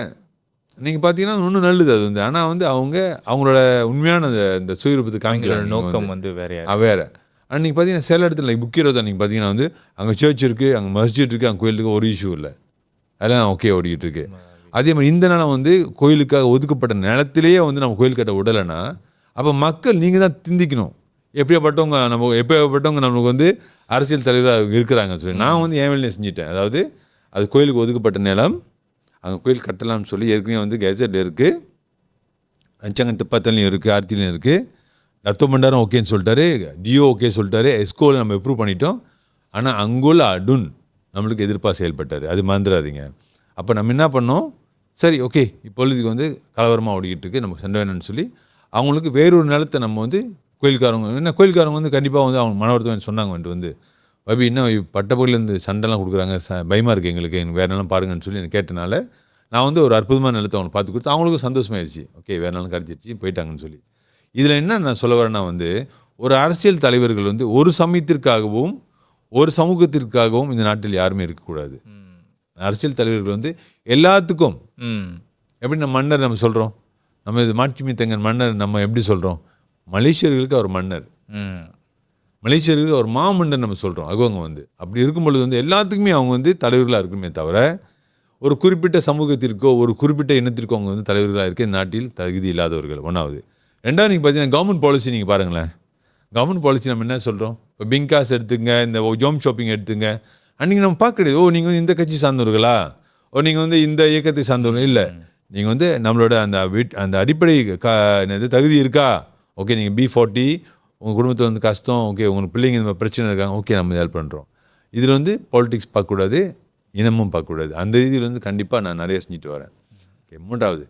Speaker 5: நீங்கள் பார்த்தீங்கன்னா ஒன்றும் நல்லது அது வந்து. ஆனால் வந்து அவங்களோட உண்மையான இந்த சுயரூபத்தை காமிக்கிற
Speaker 4: நோக்கம் வந்து வேறு.
Speaker 5: ஆனால் நீங்கள் பார்த்தீங்கன்னா சில இடத்துல புக்கிரோதா நீங்கள் பார்த்தீங்கன்னா வந்து அங்கே சர்ச் இருக்குது, அங்கே மஸ்ஜித் இருக்குது, அங்கே கோயிலுக்கு ஒரு இஷ்யூ இல்லை, அதெல்லாம் ஓகே ஓடிக்கிட்டு இருக்கு. அதே மாதிரி இந்த நிலம் வந்து கோயிலுக்காக ஒதுக்கப்பட்ட நிலத்திலேயே வந்து நம்ம கோயில் கட்ட விடலைன்னா அப்போ மக்கள் நீங்கள் தான் திந்திக்கணும். எப்படியாப்பட்டவங்க நம்மளுக்கு வந்து அரசியல் தலைவராக இருக்கிறாங்கன்னு சொல்லி நான் வந்து என் வேலையை செஞ்சுட்டேன். அதாவது அது கோயிலுக்கு ஒதுக்கப்பட்ட நிலம், அங்கே கோயில் கட்டலாம்னு சொல்லி ஏற்கனவே வந்து கெஜெட் இருக்குது, ரஞ்சங்கன் திப்பத்தலையும் இருக்குது, ஆர்த்திலையும் இருக்குது. ரத்தோ பண்டாரம் ஓகேன்னு சொல்லிட்டாரு, டிஓ ஓகே சொல்லிட்டாரு, எஸ்கோவில் நம்ம அப்ரூவ் பண்ணிட்டோம். ஆனால் அங்குள்ள அடுன் நம்மளுக்கு எதிர்ப்பாக செயல்பட்டார். அது மறந்துடாதீங்க. அப்போ நம்ம என்ன பண்ணோம், சரி ஓகே இப்பொழுதுக்கு வந்து கலவரமாக ஓடிக்கிட்டு இருக்குது, நமக்கு சண்டை வேணும்னு சொல்லி அவங்களுக்கு வேறொரு நிலத்தை நம்ம வந்து கோயில்காரங்க வந்து கண்டிப்பாக வந்து அவங்க மனவர்த்தம் சொன்னாங்க வந்து வைபி இன்னும் பட்டப்பகுதியிலேருந்து சண்டைலாம் கொடுக்குறாங்க, பயமாக இருக்குது எங்களுக்கு வேறு நிலம் பாருங்கன்னு சொல்லி எனக்கு கேட்டனால நான் வந்து ஒரு அற்புதமான நிலத்தை அவங்க பார்த்து கொடுத்து அவங்களுக்கும் சந்தோஷமாயிடுச்சு. ஓகே வேறு நிலம் கிடச்சிருச்சு போயிட்டாங்கன்னு சொல்லி. இதில் என்ன நான் சொல்ல வரேன்னா வந்து ஒரு அரசியல் தலைவர்கள் வந்து ஒரு சமயத்திற்காகவும் ஒரு சமூகத்திற்காகவும் இந்த நாட்டில் யாருமே இருக்கக்கூடாது. அரசியல் தலைவர்கள் வந்து எல்லாத்துக்கும் எப்படி நம்ம மன்னர் நம்ம சொல்கிறோம், நம்ம இது மாட்சிமி தங்கன் மன்னர் நம்ம எப்படி சொல்கிறோம், மலேசியர்களுக்கு அவர் மன்னர், மலேசியர்களுக்கு அவர் மாமன்னர் நம்ம சொல்கிறோம். அவங்க வந்து அப்படி இருக்கும்பொழுது வந்து எல்லாத்துக்குமே அவங்க வந்து தலைவர்களாக இருக்குமே தவிர ஒரு குறிப்பிட்ட சமூகத்திற்கோ ஒரு குறிப்பிட்ட இனத்திற்கோ அவங்க வந்து தலைவர்களாக இருக்க இந்த நாட்டில் தகுதி இல்லாதவர்கள். ஒன்றாவது. ரெண்டாவது நீங்கள் பார்த்தீங்கன்னா கவர்மெண்ட் பாலிசி நீங்கள் பாருங்களேன். கவர்மெண்ட் பாலிசி நம்ம என்ன சொல்கிறோம், இப்போ பிங்காஸ் எடுத்துங்க, இந்த ஜோம் ஷாப்பிங் எடுத்துங்க, அன்றைக்கி நம்ம பார்க்கறது நீங்கள் வந்து இந்த கட்சி சார்ந்தவர்களா, நீங்கள் வந்து இந்த இயக்கத்தை சார்ந்தவர்கள் இல்லை, நீங்கள் வந்து நம்மளோட அந்த அடிப்படை என்னது தகுதி இருக்கா, ஓகே நீங்கள் B40 உங்கள் குடும்பத்தில் வந்து கஷ்டம், ஓகே உங்களுக்கு பிள்ளைங்க இந்த பிரச்சனை இருக்காங்க, ஓகே நம்ம ஹெல்ப் பண்ணுறோம். இதில் வந்து பாலிடிக்ஸ் பார்க்கக்கூடாது, இனமும் பார்க்கக்கூடாது. அந்த ரீதியில் வந்து கண்டிப்பாக நான் நிறைய செஞ்சுட்டு வரேன். ஓகே. மூன்றாவது,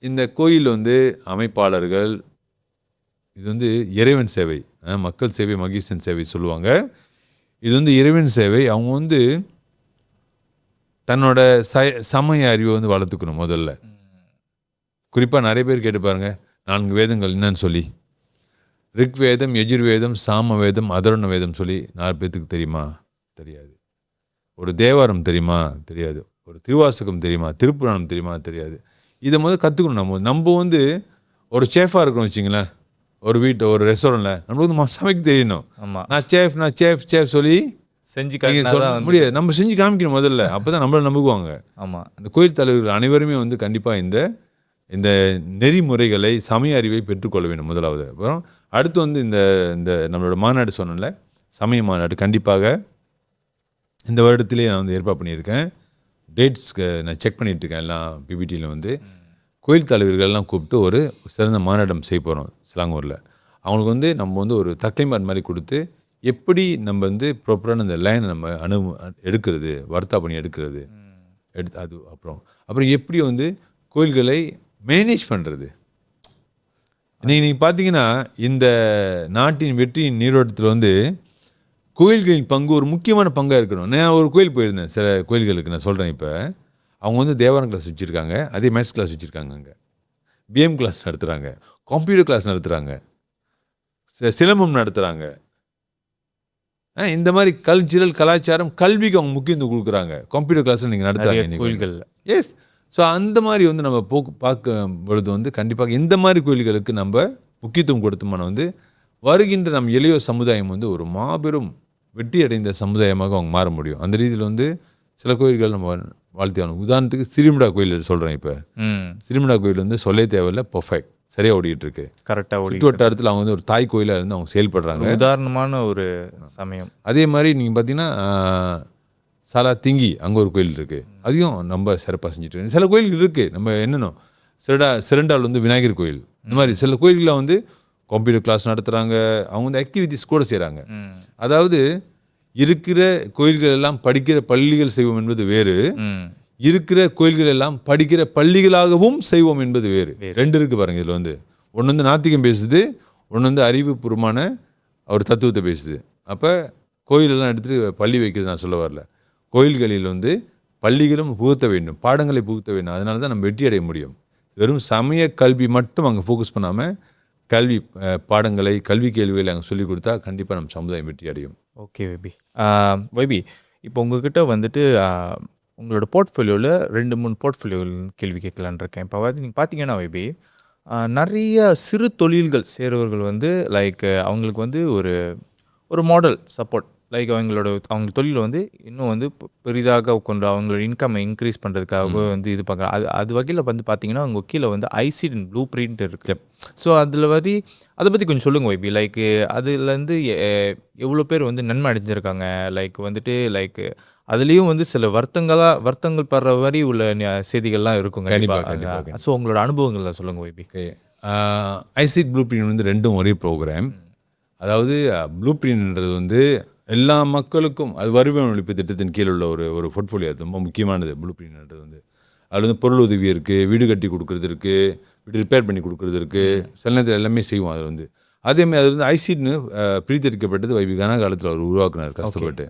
Speaker 5: இந்த கோயில் வந்து அமைப்பாளர்கள் இது வந்து இறைவன் சேவை, மக்கள் சேவை மகேசன் சேவை சொல்லுவாங்க. இது வந்து இறைவன் சேவை. அவங்க வந்து தன்னோட சமய அறிவை வந்து வளர்த்துக்கணும் முதல்ல. குறிப்பாக நிறைய பேர் கேட்டு பாருங்க 4 வேதங்கள் என்னன்னு சொல்லி. ரிக்வேதம், யஜுர்வேதம், சாம வேதம், அதர்வண வேதம் சொல்லி 4 பேர்த்துக்கு தெரியுமா? தெரியாது. ஒரு தேவாரம் தெரியுமா தெரியாது, ஒரு திருவாசகம் தெரியுமா, திருப்புராணம் தெரியுமா தெரியாது. இதை கற்றுக்கணும். நம்ம வந்து ஒரு சேஃபாக இருக்கணும் வச்சிங்களேன், ஒரு வீட்டை ஒரு ரெஸ்டாரண்ட்டில் நம்மளுக்கு வந்து சமைக்க தெரியணும்.
Speaker 4: ஆமாம்,
Speaker 5: நான் சேஃப் சொல்லி
Speaker 4: செஞ்சு
Speaker 5: நீங்கள் சொல்ல முடியாது, நம்ம செஞ்சு காமிக்கணும் முதல்ல, அப்போ தான் நம்மளை நம்புவாங்க.
Speaker 4: ஆமாம்,
Speaker 5: அந்த கோயில் தலைவர்கள் அனைவருமே வந்து கண்டிப்பாக இந்த நெறிமுறைகளை சமய அறிவை பெற்றுக்கொள்ள வேண்டும் முதலாவது. அப்புறம் அடுத்து வந்து இந்த நம்மளோட மாநாடு சொன்னல, சமய மாநாடு கண்டிப்பாக இந்த வருடத்திலே நான் வந்து ஏற்பாடு பண்ணியிருக்கேன். டேட்ஸ்க்கு நான் செக் பண்ணிட்டு இருக்கேன். எல்லாம் பிபிடியில் வந்து கோயில் தலைவர்கள்லாம் கூப்பிட்டு ஒரு சிறந்த மாநாடம் செய்ய போகிறோம் சிலாங்கூரில். அவங்களுக்கு வந்து நம்ம வந்து ஒரு தக்லைமாட் மாதிரி கொடுத்து எப்படி நம்ம வந்து ப்ராப்பரான அந்த லைனை நம்ம எடுக்கிறது, வர்த்தா பண்ணி எடுக்கிறது, அது அப்புறம் எப்படி வந்து கோயில்களை மேனேஜ் பண்ணுறது. நீங்கள் பார்த்தீங்கன்னா இந்த நாட்டின் வெற்றியின் நீரோட்டத்தில் வந்து கோயில்களின் பங்கு ஒரு முக்கியமான பங்காக இருக்கணும். நான் ஒரு கோயில் போயிருந்தேன், சில கோயில்களுக்கு நான் சொல்கிறேன். இப்போ அவங்க வந்து தேவாரம் கிளாஸ் வச்சுருக்காங்க, அதே மேத்ஸ் கிளாஸ் வச்சுருக்காங்க, அங்கே பிஎம் கிளாஸ் நடத்துகிறாங்க, கம்ப்யூட்டர் கிளாஸ் நடத்துகிறாங்க, சிலம்பம் நடத்துகிறாங்க. இந்த மாதிரி கலாச்சாரம் கல்விக்கு அவங்க முக்கியத்துவம் கொடுக்குறாங்க. கம்ப்யூட்டர் கிளாஸில் நீங்கள் நடத்துகிறாங்க கோயில்களில். எஸ். ஸோ அந்த மாதிரி வந்து நம்ம பார்க்கும் பொழுது வந்து கண்டிப்பாக இந்த மாதிரி கோயில்களுக்கு நம்ம முக்கியத்துவம் கொடுத்தோம்னா வந்து வருகின்ற நம் இளைய சமுதாயம் வந்து ஒரு மாபெரும் வெற்றி அடைந்த சமுதாயமாக அவங்க மாற முடியும். அந்த ரீதியில் வந்து சில கோயில்கள் நம்ம வாழ்த்தி ஆகணும். உதாரணத்துக்கு சிறுமிடா கோயில் சொல்கிறேன். இப்போ சிறுமிடா கோயில் வந்து சொல்லே தேவையில்லை, பர்ஃபெக்ட் சரியாக ஓடிட்டு இருக்கு. கரெக்டாக சுற்று வட்டாரத்தில் அவங்க வந்து ஒரு தாய் கோயிலாக இருந்து அவங்க செயல்படுறாங்க.
Speaker 4: உதாரணமான ஒரு சமயம்.
Speaker 5: அதே மாதிரி நீங்கள் பார்த்தீங்கன்னா சாலா திங்கி அங்கே ஒரு கோயில் இருக்குது, அதையும் நம்ம சிறப்பாக செஞ்சுட்டு இருக்கோம். சில கோயில்கள் இருக்குது, நம்ம என்னென்ன சிரண்டால் வந்து விநாயகர் கோயில், இந்த மாதிரி சில கோயில்களில் வந்து கம்ப்யூட்டர் கிளாஸ் நடத்துகிறாங்க, அவங்க வந்து ஆக்டிவிட்டிஸ் கூட செய்கிறாங்க. அதாவது இருக்கிற கோயில்கள் எல்லாம் படிக்கிற பள்ளிகள் செய்வோம் என்பது வேறு, இருக்கிற கோயில்கள் எல்லாம் படிக்கிற பள்ளிகளாகவும் செய்வோம் என்பது வேறு. ரெண்டு இருக்குது பாருங்கள். இதில் வந்து ஒன்று வந்து நாத்திகம் பேசுது, ஒன்று வந்து அறிவுபூர்வமான ஒரு தத்துவத்தை பேசுது. அப்போ கோயிலெல்லாம் எடுத்துகிட்டு பள்ளி வைக்கிறது நான் சொல்ல வரல. கோயில்களில் வந்து பள்ளிகளும் புகுத்த வேண்டும், பாடங்களை புகுத்த வேண்டும். அதனால தான் நம்ம வெற்றி அடைய முடியும். வெறும் சமய கல்வி மட்டும் அங்கே ஃபோக்கஸ் பண்ணாமல் கல்வி பாடங்களை, கல்வி கேள்விகளை அங்கே சொல்லிக் கொடுத்தா கண்டிப்பாக நம்ம சமுதாயம் வெற்றி அடையும்.
Speaker 4: ஓகே வைபி, இப்போ உங்ககிட்ட வந்துட்டு உங்களோட போர்ட்ஃபோலியோவில் 2-3 போர்ட்ஃபோலியோ கேள்வி கேட்கலான் இருக்கேன். இப்போ நீங்கள் பார்த்தீங்கன்னா வைபி, நிறைய சிறு தொழில்கள் செய்கிறவர்கள் வந்து லைக் அவங்களுக்கு வந்து ஒரு மாடல் சப்போர்ட், லைக் அவங்க தொழிலை வந்து இன்னும் வந்து பெரிதாக கொண்டு அவங்களோட இன்கம் இன்க்ரீஸ் பண்ணுறதுக்காக வந்து இது பார்க்குறாங்க. அது வகையில் வந்து பார்த்தீங்கன்னா அவங்க கீழே வந்து ஐசிட் ப்ளூ பிரிண்ட் இருக்குது. ஸோ அதில் வந்து அதை பற்றி கொஞ்சம் சொல்லுங்கள் வைபி. லைக் அதுலேருந்து எவ்வளோ பேர் வந்து நன்மை அடைஞ்சிருக்காங்க, லைக் வந்துட்டு லைக் அதுலேயும் வந்து சில வருத்தங்கள் படுற மாதிரி உள்ள செய்திகள்லாம் இருக்கும் கண்டிப்பாக. ஸோ உங்களோட அனுபவங்களை சொல்லுங்கள் வைபி.
Speaker 5: ஐசிட் ப்ளூ பிரிண்ட் வந்து ரெண்டும் ஒரே ப்ரோக்ராம். அதாவது ப்ளூ பிரிண்ட்ன்றது வந்து எல்லா மக்களுக்கும், அது வறுமை ஒழிப்பு திட்டத்தின் கீழே உள்ள ஒரு போர்ட்ஃபோலியோ. அது ரொம்ப முக்கியமானது. ப்ளூ பிரிண்ட்ன்றது வந்து அதில் வந்து பொருள் உதவி இருக்குது, வீடு கட்டி கொடுக்குறது இருக்குது, வீடு ரிப்பேர் பண்ணி கொடுக்குறது இருக்குது, சில நேரத்தில் எல்லாமே செய்வோம். அது வந்து அதேமாதிரி அது வந்து ஐசிட்னு பிரித்தெடுக்கப்பட்டது வைபிகான காலத்தில் அவர் உருவாக்குனார் கஷ்டப்பட்டு.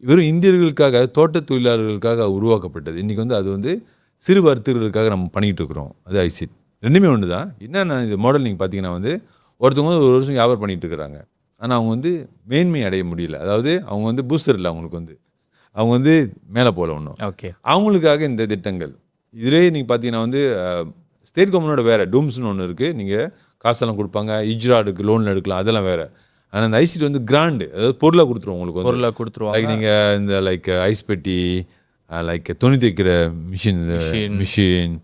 Speaker 5: வெறும் இந்தியர்களுக்காக, தோட்ட தொழிலாளர்களுக்காக உருவாக்கப்பட்டது. இன்றைக்கி வந்து அது வந்து சிறு வர்த்தகர்களுக்காக நம்ம பண்ணிகிட்டு இருக்கிறோம். அது ஐசிட் ரெண்டுமே ஒன்று தான். என்னென்ன இந்த மாடல் நீங்கள் பார்த்தீங்கன்னா வந்து ஒருத்தவங்க வந்து ஒரு வருஷம் வியாபாரம் பண்ணிகிட்டு இருக்கிறாங்க, ஆனால் அவங்க வந்து மேன்மை அடைய முடியல. அதாவது அவங்க வந்து பூஸ்டர் இல்லை, அவங்க வந்து மேலே போகல ஒன்றும்.
Speaker 4: ஓகே,
Speaker 5: அவங்களுக்காக இந்த திட்டங்கள். இதிலே நீங்கள் பார்த்தீங்கன்னா வந்து ஸ்டேட் கவர்மெண்டோட வேறு டூம்ஸ்னு ஒன்று இருக்குது, நீங்கள் காசெல்லாம் கொடுப்பாங்க, இஜ்ராடுக்கு லோனில் எடுக்கலாம், அதெல்லாம் வேறு. ஆனால் அந்த ஐசிட் வந்து கிராண்டு, அதாவது பொருளாக கொடுத்துருவோம். உங்களுக்கு வந்து
Speaker 4: பொருளாக கொடுத்துருவோம்.
Speaker 5: லைக் நீங்கள் இந்த லைக் ஐஸ் பெட்டி, லைக் துணி தைக்கிற மிஷின்,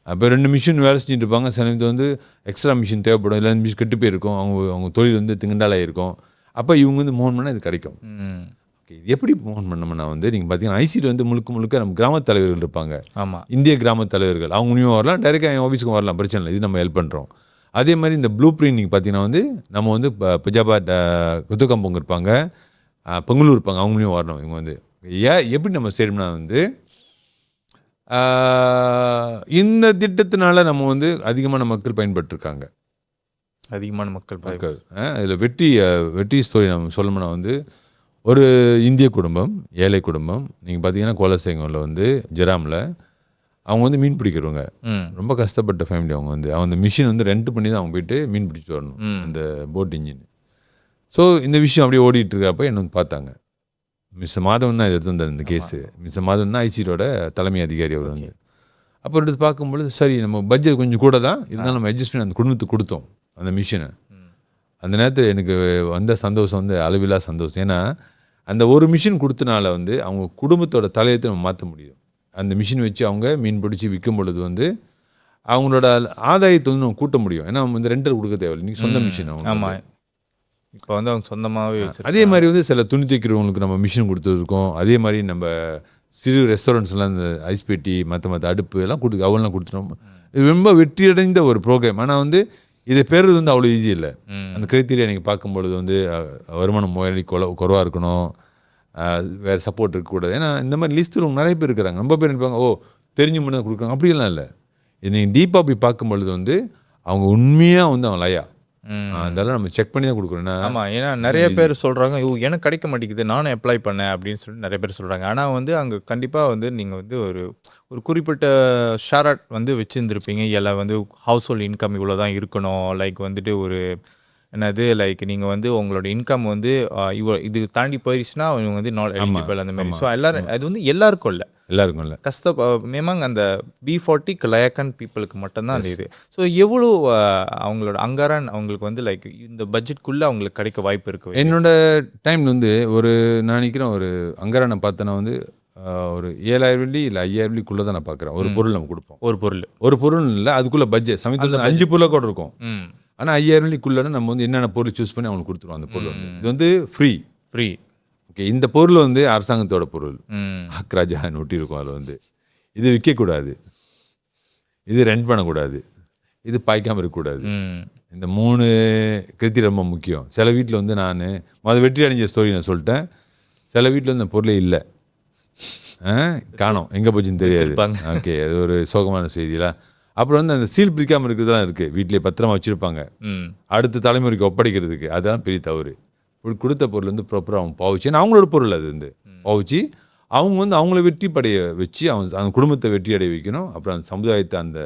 Speaker 5: அப்போ 2 மிஷின் வேலை செஞ்சுட்டு இருப்பாங்க. சில நேரத்தில் வந்து எக்ஸ்ட்ரா மிஷின் தேவைப்படும், இல்லை மிஷின் கெட்டு போயிருக்கும், அவங்க தொழில் வந்து திங்கண்டாலாக இருக்கும். அப்போ இவங்க வந்து மோகன் பண்ணால் இது கிடைக்கும். ஓகே, இது எப்படி மோகன் பண்ணோம்னா வந்து நீங்கள் பார்த்தீங்கன்னா ஐசிட் வந்து முழுக்க நம்ம கிராமத் தலைவர்கள் இருப்பாங்க.
Speaker 4: ஆமாம்,
Speaker 5: இந்திய கிராமத் தலைவர்கள், அவங்க மூலியமாக வரலாம், டைரெக்டாக என் ஆஃபீஸுக்கும் வரலாம், பிரச்சனை இல்லை. இது நம்ம ஹெல்ப் பண்ணுறோம். அதே மாதிரி இந்த ப்ளூ பிரிண்ட் நீங்கள் பார்த்தீங்கன்னா வந்து நம்ம வந்து பஜாபாட் குத்துக்கம்பங்க இருப்பாங்க, பொங்கலூர் இருப்பாங்க, அவங்க மூலியமாக வரணும். இவங்க வந்து எப்படி நம்ம செய்யணும்னா வந்து இந்த திட்டத்தினால நம்ம வந்து அதிகமான மக்கள் பயன்பட்டுருக்காங்க.
Speaker 4: அதிகமான மக்கள்
Speaker 5: இதில் வெற்றி ஸ்டோரி நம்ம சொல்லணும்னா வந்து ஒரு இந்திய குடும்பம், ஏழை குடும்பம். நீங்கள் பார்த்தீங்கன்னா கோலசேங்கமில் வந்து ஜெராமில் அவங்க வந்து மீன் பிடிக்கிறவங்க, ரொம்ப கஷ்டப்பட்ட ஃபேமிலி. அவங்க வந்து அந்த மிஷின் வந்து ரெண்ட் பண்ணி தான் அவங்க போயிட்டு மீன் பிடிச்சிட்டு வரணும், இந்த போட் இன்ஜின். ஸோ இந்த விஷயம் அப்படியே ஓடிட்டு இருக்கப்போ என்ன வந்து பார்த்தாங்க. மிஸ்டர் மாதவன் தான் இது எடுத்து வந்தார் இந்த கேஸு. மிஸ்டர் மாதவன் தான் ஐசியோட தலைமை அதிகாரி அவர் வந்து. அப்போ எடுத்து பார்க்கும்பொழுது சரி நம்ம பட்ஜெட் கொஞ்சம் கூட தான் இருந்தாலும் நம்ம அட்ஜஸ்ட் பண்ணி அந்த குடும்பத்துக்கு கொடுத்தோம் அந்த மிஷினை. அந்த நேரத்தில் எனக்கு வந்த சந்தோஷம் வந்து அளவில்லா சந்தோஷம். ஏன்னா அந்த ஒரு மிஷின் கொடுத்தனால வந்து அவங்க குடும்பத்தோட தலையத்தை நம்ம மாற்ற முடியும். அந்த மிஷின் வச்சு அவங்க மீன் பிடிச்சி விற்கும் பொழுது வந்து அவங்களோட ஆதாயத்தை வந்து நம்ம கூட்ட முடியும். ஏன்னா அவங்க வந்து ரெண்டல் கொடுக்க தேவையில்லை, நீங்கள் சொந்த மிஷின் அவங்க.
Speaker 4: ஆமாம், இப்போ வந்து அவங்க சொந்தமாகவே
Speaker 5: அதே மாதிரி வந்து சில துணி தைக்கிறவங்களுக்கு நம்ம மிஷின் கொடுத்துருக்கோம். அதே மாதிரி நம்ம சிறு ரெஸ்டாரண்ட்ஸ்லாம் இந்த ஐஸ் பெட்டி மற்ற அடுப்பு எல்லாம் அவங்களாம் கொடுத்துட்டோம். இது ரொம்ப வெற்றியடைந்த ஒரு ப்ரோக்ராம். ஆனால் வந்து இதை பெறுறது வந்து அவ்வளோ ஈஸி இல்லை. அந்த கிரைட்டீரியா நீங்கள் பார்க்கும்பொழுது வந்து வருமானம் முதலி குறைவாக இருக்கணும், வேறு சப்போர்ட் இருக்கக்கூடாது. ஏன்னா இந்த மாதிரி லிஸ்ட்டில் நிறைய பேர் இருக்கிறாங்க. ரொம்ப பேர் நினைப்பாங்க ஓ தெரிஞ்சு மட்டும் தான் கொடுக்குறாங்க, அப்படிலாம் இல்லை. இது நீங்கள் டீப்பாக போய் பார்க்கும்பொழுது வந்து அவங்க உண்மையாக வந்து அவங்க லயா அதெல்லாம் நம்ம செக் பண்ணி தான் கொடுக்குறோம்.
Speaker 4: ஆமாம், ஏன்னா நிறைய பேர் சொல்கிறாங்க எனக்கு கிடைக்க மாட்டேங்குது, நானும் அப்ளை பண்ணேன் அப்படின்னு சொல்லிட்டு நிறைய பேர் சொல்கிறாங்க. ஆனால் வந்து அங்கே கண்டிப்பாக வந்து நீங்கள் வந்து ஒரு குறிப்பிட்ட ஷேராட் வந்து வச்சுருந்துருப்பீங்க. எல்லாம் வந்து ஹவுஸ் ஹோல்ட் இன்கம் இவ்வளோ தான் இருக்கணும், லைக் வந்துட்டு ஒரு என்னது லைக் நீங்கள் வந்து உங்களோட இன்கம் வந்து இது தாண்டி போயிடுச்சுன்னா அவங்க வந்து நாட் எலிஜிபிள் அந்த மாதிரி. ஸோ எல்லாரும் அது வந்து எல்லாருக்கும் இல்லை,
Speaker 5: எல்லாருக்கும் இல்லை,
Speaker 4: மேமாங் அந்த B40 லயக்கன் பீப்புளுக்கு மட்டும்தான் அந்த இது. ஸோ எவ்வளோ அவங்களோட அங்காரான் அவங்களுக்கு வந்து லைக் இந்த பட்ஜெட்குள்ளே அவங்களுக்கு கிடைக்க வாய்ப்பு இருக்குது?
Speaker 5: என்னோட டைமில் வந்து நான் நினைக்கிறேன் ஒரு அங்காரானை பார்த்தேன்னா வந்து ஒரு 7,000 வெள்ளி இல்லை 5,000 வெள்ளிக்குள்ளே தான் நான் பார்க்குறேன். ஒரு பொருள் நம்ம கொடுப்போம். ஒரு பொருள் இல்லை, அதுக்குள்ளே பட்ஜெட் சமயத்தில் 5 பொருளை கூட இருக்கும். ஆனால் 5,000 வெள்ளிக்குள்ளே நம்ம வந்து என்னென்ன பொருள் சூஸ் பண்ணி அவங்களுக்கு கொடுத்துருவோம். அந்த பொருள் வந்து இது வந்து ஃப்ரீ. ஓகே, இந்த பொருள் வந்து அரசாங்கத்தோட பொருள், அக்ராஜான்னு ஒட்டியிருக்கும். அதில் வந்து இது விற்கக்கூடாது, இது ரெண்ட் பண்ணக்கூடாது, இது பாய்க்காமல் இருக்கக்கூடாது. இந்த 3 கிருத்தி ரொம்ப முக்கியம். சில வீட்டில் வந்து நான் வெற்றி அடைஞ்ச ஸ்டோரி நான் சொல்லிட்டேன். சில வீட்டில் இந்த பொருளே இல்லை, காணோம், எங்கே போச்சுன்னு தெரியாது. ஓகே, அது ஒரு சோகமான செய்திலாம். அப்புறம் வந்து அந்த சீல் பிரிக்காமல் இருக்கிறதுலாம் இருக்குது, வீட்டிலே பத்திரமா வச்சுருப்பாங்க அடுத்த தலைமுறைக்கு ஒப்படைக்கிறதுக்கு. அதெல்லாம் பெரிய தவறு. கொடுத்த பொருள் வந்து ப்ராப்பராக அவங்க பாவிச்சு, ஏன்னா அவங்களோட பொருள் அது வந்து பாவிச்சு அவங்க வந்து அவங்கள வெற்றி படைய வச்சு அந்த குடும்பத்தை வெற்றி அடைய வைக்கணும். அப்புறம் அந்த சமுதாயத்தை அந்த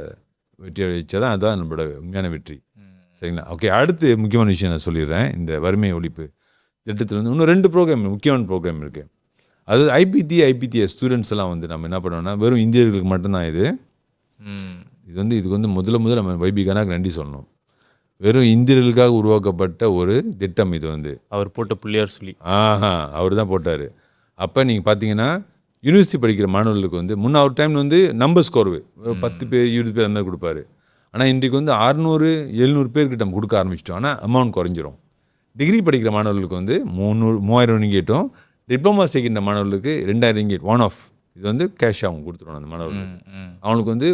Speaker 5: வெற்றி அடைய வச்சா தான் அதுதான் நம்மளோட உண்மையான வெற்றி. சரிங்களா? ஓகே, அடுத்து முக்கியமான விஷயம் நான் சொல்லிடுறேன். இந்த வறுமை ஒழிப்பு திட்டத்தில் வந்து இன்னும் 2 ப்ரோக்ராம் முக்கியமான ப்ரோக்ராம் இருக்குது. அதாவது ஐபிடிஎஸ் ஸ்டூடெண்ட்ஸ் எல்லாம் வந்து நம்ம என்ன பண்ணோம்னா வெறும் இந்தியர்களுக்கு மட்டும்தான் இது இதுக்கு வந்து முதல்ல நம்ம வைபி கனாக்கு நன்றி சொல்லணும். வெறும் இந்தியர்களுக்காக உருவாக்கப்பட்ட ஒரு திட்டம் இது வந்து.
Speaker 4: அவர் போட்ட பிள்ளையார் சொல்லி
Speaker 5: அவர் தான் போட்டார். அப்போ நீங்கள் பார்த்தீங்கன்னா யூனிவர்சிட்டி படிக்கிற மாணவர்களுக்கு வந்து முன்ன ஒரு டைமில் வந்து நம்பர்ஸ் குறைவு, 10 பேர் 20 பேர் அந்த மாதிரி கொடுப்பாரு. ஆனால் இன்றைக்கு வந்து 600-700 பேர்கிட்ட நம்ம கொடுக்க ஆரம்பிச்சிட்டோம். ஆனால் அமௌண்ட் குறைஞ்சிரும். டிகிரி படிக்கிற மாணவர்களுக்கு வந்து 3,000 ரிங்கேட்டும், டிப்ளமா செய்கின்ற மாணவர்களுக்கு 2,000 ரிங்கேட் ஒன் ஆஃப் இது வந்து கேஷ் அவங்க கொடுத்துருவோம் அந்த மாணவர்களுக்கு. அவங்களுக்கு வந்து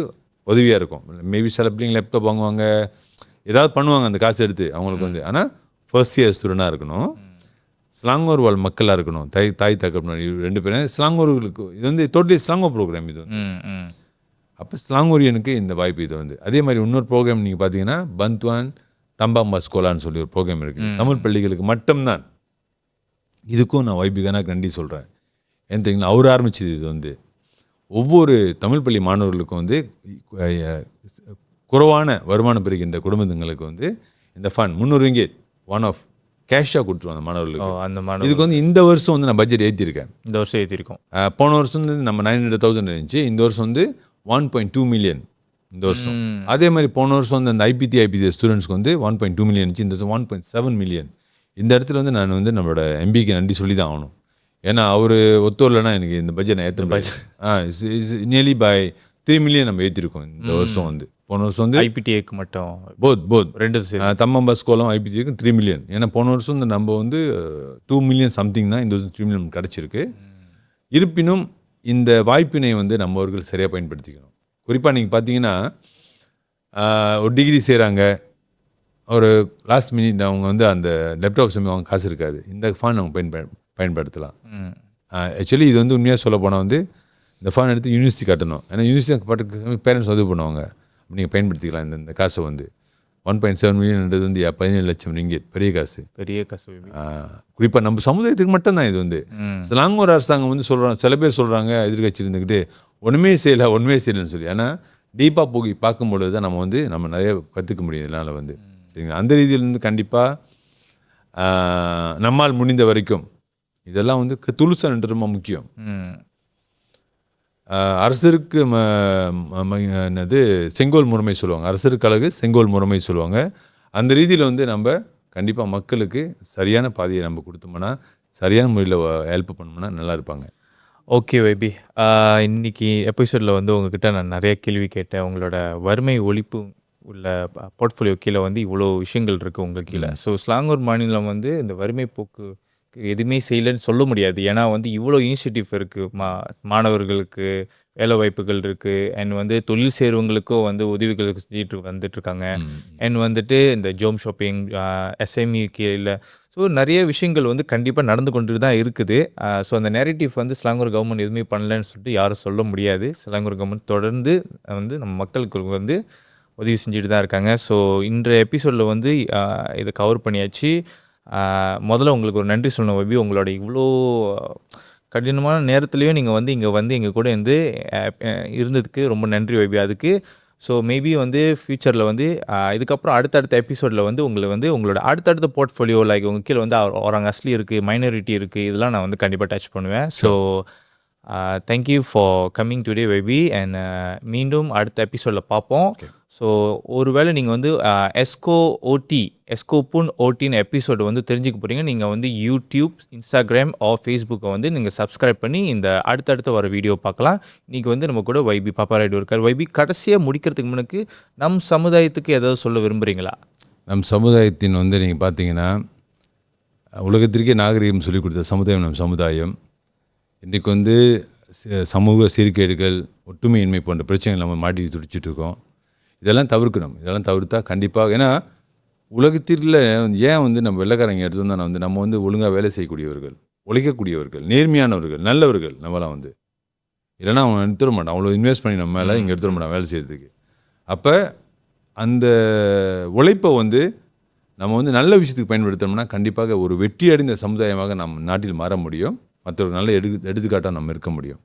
Speaker 5: உதவியாக இருக்கும். மேபி சில பிள்ளைங்க லேப்டாப் வாங்குவாங்க, ஏதாவது பண்ணுவாங்க அந்த காசு எடுத்து அவங்களுக்கு வந்து. ஆனால் ஃபர்ஸ்ட் இயர் ஸ்டூடெண்டாக இருக்கணும், ஸ்லாங்கோர் வாழ் மக்களாக இருக்கணும், தாய் தகப்பன் 2 பேரும் ஸ்லாங்கோர்களுக்கு. இது வந்து டோட்டலி ஸ்லாங்கோ ப்ரோக்ராம் இது வந்து. அப்போ ஸ்லாங்கோரியனுக்கு இந்த வாய்ப்பு இது வந்து. அதே மாதிரி இன்னொரு ப்ரோக்ராம் நீங்கள் பார்த்தீங்கன்னா பந்த்வான் தம்பாம்பா ஸ்கோலான்னு சொல்லி ஒரு ப்ரோக்ராம் இருக்குது, தமிழ் பள்ளிகளுக்கு மட்டும்தான். இதுக்கும் நான் வைபிகானாக்கு நன்றி சொல்கிறேன். ஏன்னு தெரியுங்களா, அவர் ஆரம்பிச்சது இது வந்து. ஒவ்வொரு தமிழ் பள்ளி மாணவர்களுக்கும் வந்து குறைவான வருமானம் பெறுகின்ற குடும்பங்களுக்கு வந்து இந்த ஃபண்ட் 300 ரிங்கேட் ஒன் ஆஃப் கேஷாக கொடுத்துருவோம் அந்த மாணவர்களுக்கு. இதுக்கு வந்து இந்த வருஷம் வந்து நான் பட்ஜெட் ஏற்றிருக்கேன்.
Speaker 4: இந்த வருஷம் ஏற்றிருக்கோம்.
Speaker 5: போன வருஷம் வந்து நம்ம 900,000 இருந்துச்சு. இந்த வருஷம் வந்து 1.2 மில்லியன் இந்த வருஷம். அதே மாதிரி போன வருஷம் வந்து அந்த ஐபிடி ஸ்டூடெண்ட்ஸ்க்கு வந்து 1.2 மில்லியன் இருந்துச்சு. இந்த வருஷம் 1.7 மில்லியன். இந்த இடத்துல வந்து நான் வந்து நம்மளோட எம்பிக்கு நன்றி சொல்லி தான் ஆகணும். ஏன்னா அவர் ஒத்துவரலைன்னா எனக்கு இந்த பட்ஜெட் நான் ஏற்ற நியர்லி பை 3 மில்லியன் நம்ம ஏற்றிருக்கோம் இந்த வருஷம் வந்து. போன வருஷம் வந்து
Speaker 4: ஐபிடிஏக்கு மட்டும்
Speaker 5: போத்
Speaker 4: 2
Speaker 5: தம்மம்பா ஸ்கோலும் ஐபிடிஏக்கும் 3 மில்லியன். ஏன்னா போன வருஷம் வந்து நம்ம வந்து 2 மில்லியன் சம்திங் தான், இந்த வருஷம் 3 மில்லியன் கிடச்சிருக்கு. இருப்பினும் இந்த வாய்ப்பினை வந்து நம்மவர்கள் சரியாக பயன்படுத்திக்கணும். குறிப்பாக நீங்கள் பார்த்தீங்கன்னா ஒரு டிகிரி செய்கிறாங்க, ஒரு லாஸ்ட் மினிட் அவங்க வந்து அந்த லேப்டாப் சமயம் அவங்க காசு இருக்காது, இந்த ஃபண்ட் அவங்க பயன்படுத்தலாம். ஆக்சுவலி இது வந்து உண்மையாக சொல்ல போனால் வந்து இந்த ஃபண்ட் எடுத்து யூனிவர்சிட்டி கட்டணும். ஏன்னா யூனிவர்சிட்டி பாட்டு பேரண்ட்ஸ் உதவி பண்ணுவாங்க, நீங்கள் பயன்படுத்திக்கலாம். இந்த காசை வந்து 1.7 மில்லியன்ன்றது வந்து 17 லட்சம் ரிங்கேட், பெரிய காசு. குறிப்பாக நம்ம சமுதாயத்துக்கு மட்டும்தான் இது வந்து. ஸ்லாங்கோர் அரசாங்கம் வந்து சொல்கிறாங்க, சில பேர் சொல்கிறாங்க எதிர்கட்சி இருந்துக்கிட்டு ஒன்றுமே செய்யலைன்னு சொல்லி. ஆனால் டீப்பாக போய் பார்க்கும்பொழுது தான் நம்ம நிறைய கற்றுக்க முடியும் இதனால் வந்து. சரிங்களா? அந்த ரீதியிலேருந்து கண்டிப்பாக நம்மால் முடிந்த வரைக்கும் இதெல்லாம் வந்து துலுசன்ன்றது ரொம்ப முக்கியம்.
Speaker 4: ம்.
Speaker 5: அரசருக்கு என்னது செங்கோல் முறைமை சொல்லுவாங்க. அரசருக்கு அழகு செங்கோல் முறைமை சொல்லுவாங்க. அந்த ரீதியில் வந்து நம்ம கண்டிப்பாக மக்களுக்கு சரியான பாதையை நம்ம கொடுத்தோம்னா, சரியான முறையில் ஹெல்ப் பண்ணோம்னா நல்லா இருப்பாங்க.
Speaker 4: ஓகே வைபி. இன்னைக்கு எபிசோடில் வந்து உங்ககிட்ட நான் நிறைய கேள்வி கேட்டேன். உங்களோட வறுமை ஒழிப்பு உள்ள போர்ட்ஃபோலியோ கீழே வந்து இவ்வளோ விஷயங்கள் இருக்குது உங்கள் கீழே. ஸோ ஸ்லாங்கூர் மாநிலம் வந்து இந்த வறுமை போக்கு எதுவுமே செய்யலைன்னு சொல்ல முடியாது. ஏன்னா வந்து இவ்வளோ இனிஷியேட்டிவ் இருக்குது. மாணவர்களுக்கு வேலை வாய்ப்புகள் இருக்குது. அண்ட் வந்து தொழில் செய்கிறவங்களுக்கும் வந்து உதவிகள் செஞ்சுட்டு வந்துட்டுருக்காங்க. அண்ட் வந்துட்டு இந்த ஜோம் ஷாப்பிங், எஸ்எம்இ கீழே ஸோ நிறைய விஷயங்கள் வந்து கண்டிப்பாக நடந்து கொண்டு தான் இருக்குது. ஸோ அந்த நேரேட்டிவ் வந்து ஸ்லாங்கூர் கவர்மெண்ட் எதுவுமே பண்ணலன்னு சொல்லிட்டு யாரும் சொல்ல முடியாது. ஸ்லாங்கூர் கவர்மெண்ட் தொடர்ந்து வந்து நம்ம மக்களுக்கு வந்து உதவி செஞ்சுட்டு தான் இருக்காங்க. ஸோ இன்றைய எபிசோடில் வந்து இதை கவர் பண்ணியாச்சு. முதல்ல உங்களுக்கு ஒரு நன்றி சொல்லணும் வைபி. உங்களோட இவ்வளோ கடினமான நேரத்துலையும் நீங்கள் வந்து இங்கே வந்து எங்கள் கூட வந்து இருந்ததுக்கு ரொம்ப நன்றி வைபி அதுக்கு. ஸோ மேபி வந்து ஃப்யூச்சரில் வந்து இதுக்கப்புறம் அடுத்தடுத்த எபிசோடில் வந்து உங்களை வந்து உங்களோட அடுத்தடுத்த போர்ட்ஃபோலியோ லைக் உங்கள் கீழே வந்து ஒராங் அஸ்லி இருக்குது, மைனாரிட்டி இருக்குது, இதெல்லாம் நான் வந்து கண்டிப்பாக டச் பண்ணுவேன். So thank you for coming today வைபி. அண்ட் மீண்டும் அடுத்த எபிசோடில் பார்ப்போம். ஸோ ஒருவேளை நீங்கள் வந்து எஸ்கோபுன் ஓட்டின்னு எபிசோடு வந்து தெரிஞ்சுக்க போகிறீங்க. நீங்கள் வந்து யூடியூப், இன்ஸ்டாகிராம் ஃபேஸ்புக்கை வந்து நீங்கள் சப்ஸ்கிரைப் பண்ணி இந்த அடுத்தடுத்து வர வீடியோ பார்க்கலாம். இன்றைக்கி வந்து நம்ம கூட வைபி பாப்பாராய்டு இருக்கார். வைபி, கடைசியாக முடிக்கிறதுக்கு முன்னாடி நம் சமுதாயத்துக்கு ஏதாவது சொல்ல விரும்புகிறீங்களா?
Speaker 5: நம் சமுதாயத்தின் வந்து நீங்கள் பார்த்தீங்கன்னா உலகத்திற்கே நாகரிகம் சொல்லிக் கொடுத்த சமுதாயம் நம் சமுதாயம். இன்றைக்கி வந்து சமூக சீர்கேடுகள், ஒற்றுமையின்மை போன்ற பிரச்சனைகள் நம்ம மாட்டி துடிச்சிட்டு இருக்கோம். இதெல்லாம் தவிர்க்கணும். இதெல்லாம் தவிர்த்தா கண்டிப்பாக, ஏன்னா உலகத்தில் ஏன் வந்து நம்ம வெள்ளைக்காரங்க எடுத்து வந்தால் வந்து நம்ம வந்து ஒழுங்காக வேலை செய்யக்கூடியவர்கள், உழைக்கக்கூடியவர்கள், நேர்மையானவர்கள், நல்லவர்கள் நம்மளாம் வந்து இல்லைன்னா அவன் எடுத்துட மாட்டான். அவ்வளோ இன்வெஸ்ட் பண்ணி நம்ம மேலே இங்கே எடுத்துட மாட்டான் வேலை செய்கிறதுக்கு. அப்போ அந்த உழைப்பை வந்து நம்ம வந்து நல்ல விஷயத்துக்கு பயன்படுத்தோம்னா கண்டிப்பாக ஒரு வெற்றி அடைந்த சமுதாயமாக நம் நாட்டில் மாற முடியும். மற்றொரு நல்ல எடுத்துக்காட்டாக நம்ம இருக்க முடியும்.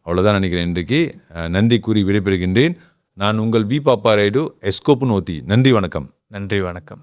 Speaker 5: அவ்வளோதான் நினைக்கிறேன். இன்றைக்கு நன்றி கூறி விடைபெறுகின்றேன். நான் உங்கள் வி பாப்பாராய்டு, எஸ்கோபுன் ஓட்டி. நன்றி, வணக்கம்.
Speaker 4: நன்றி, வணக்கம்.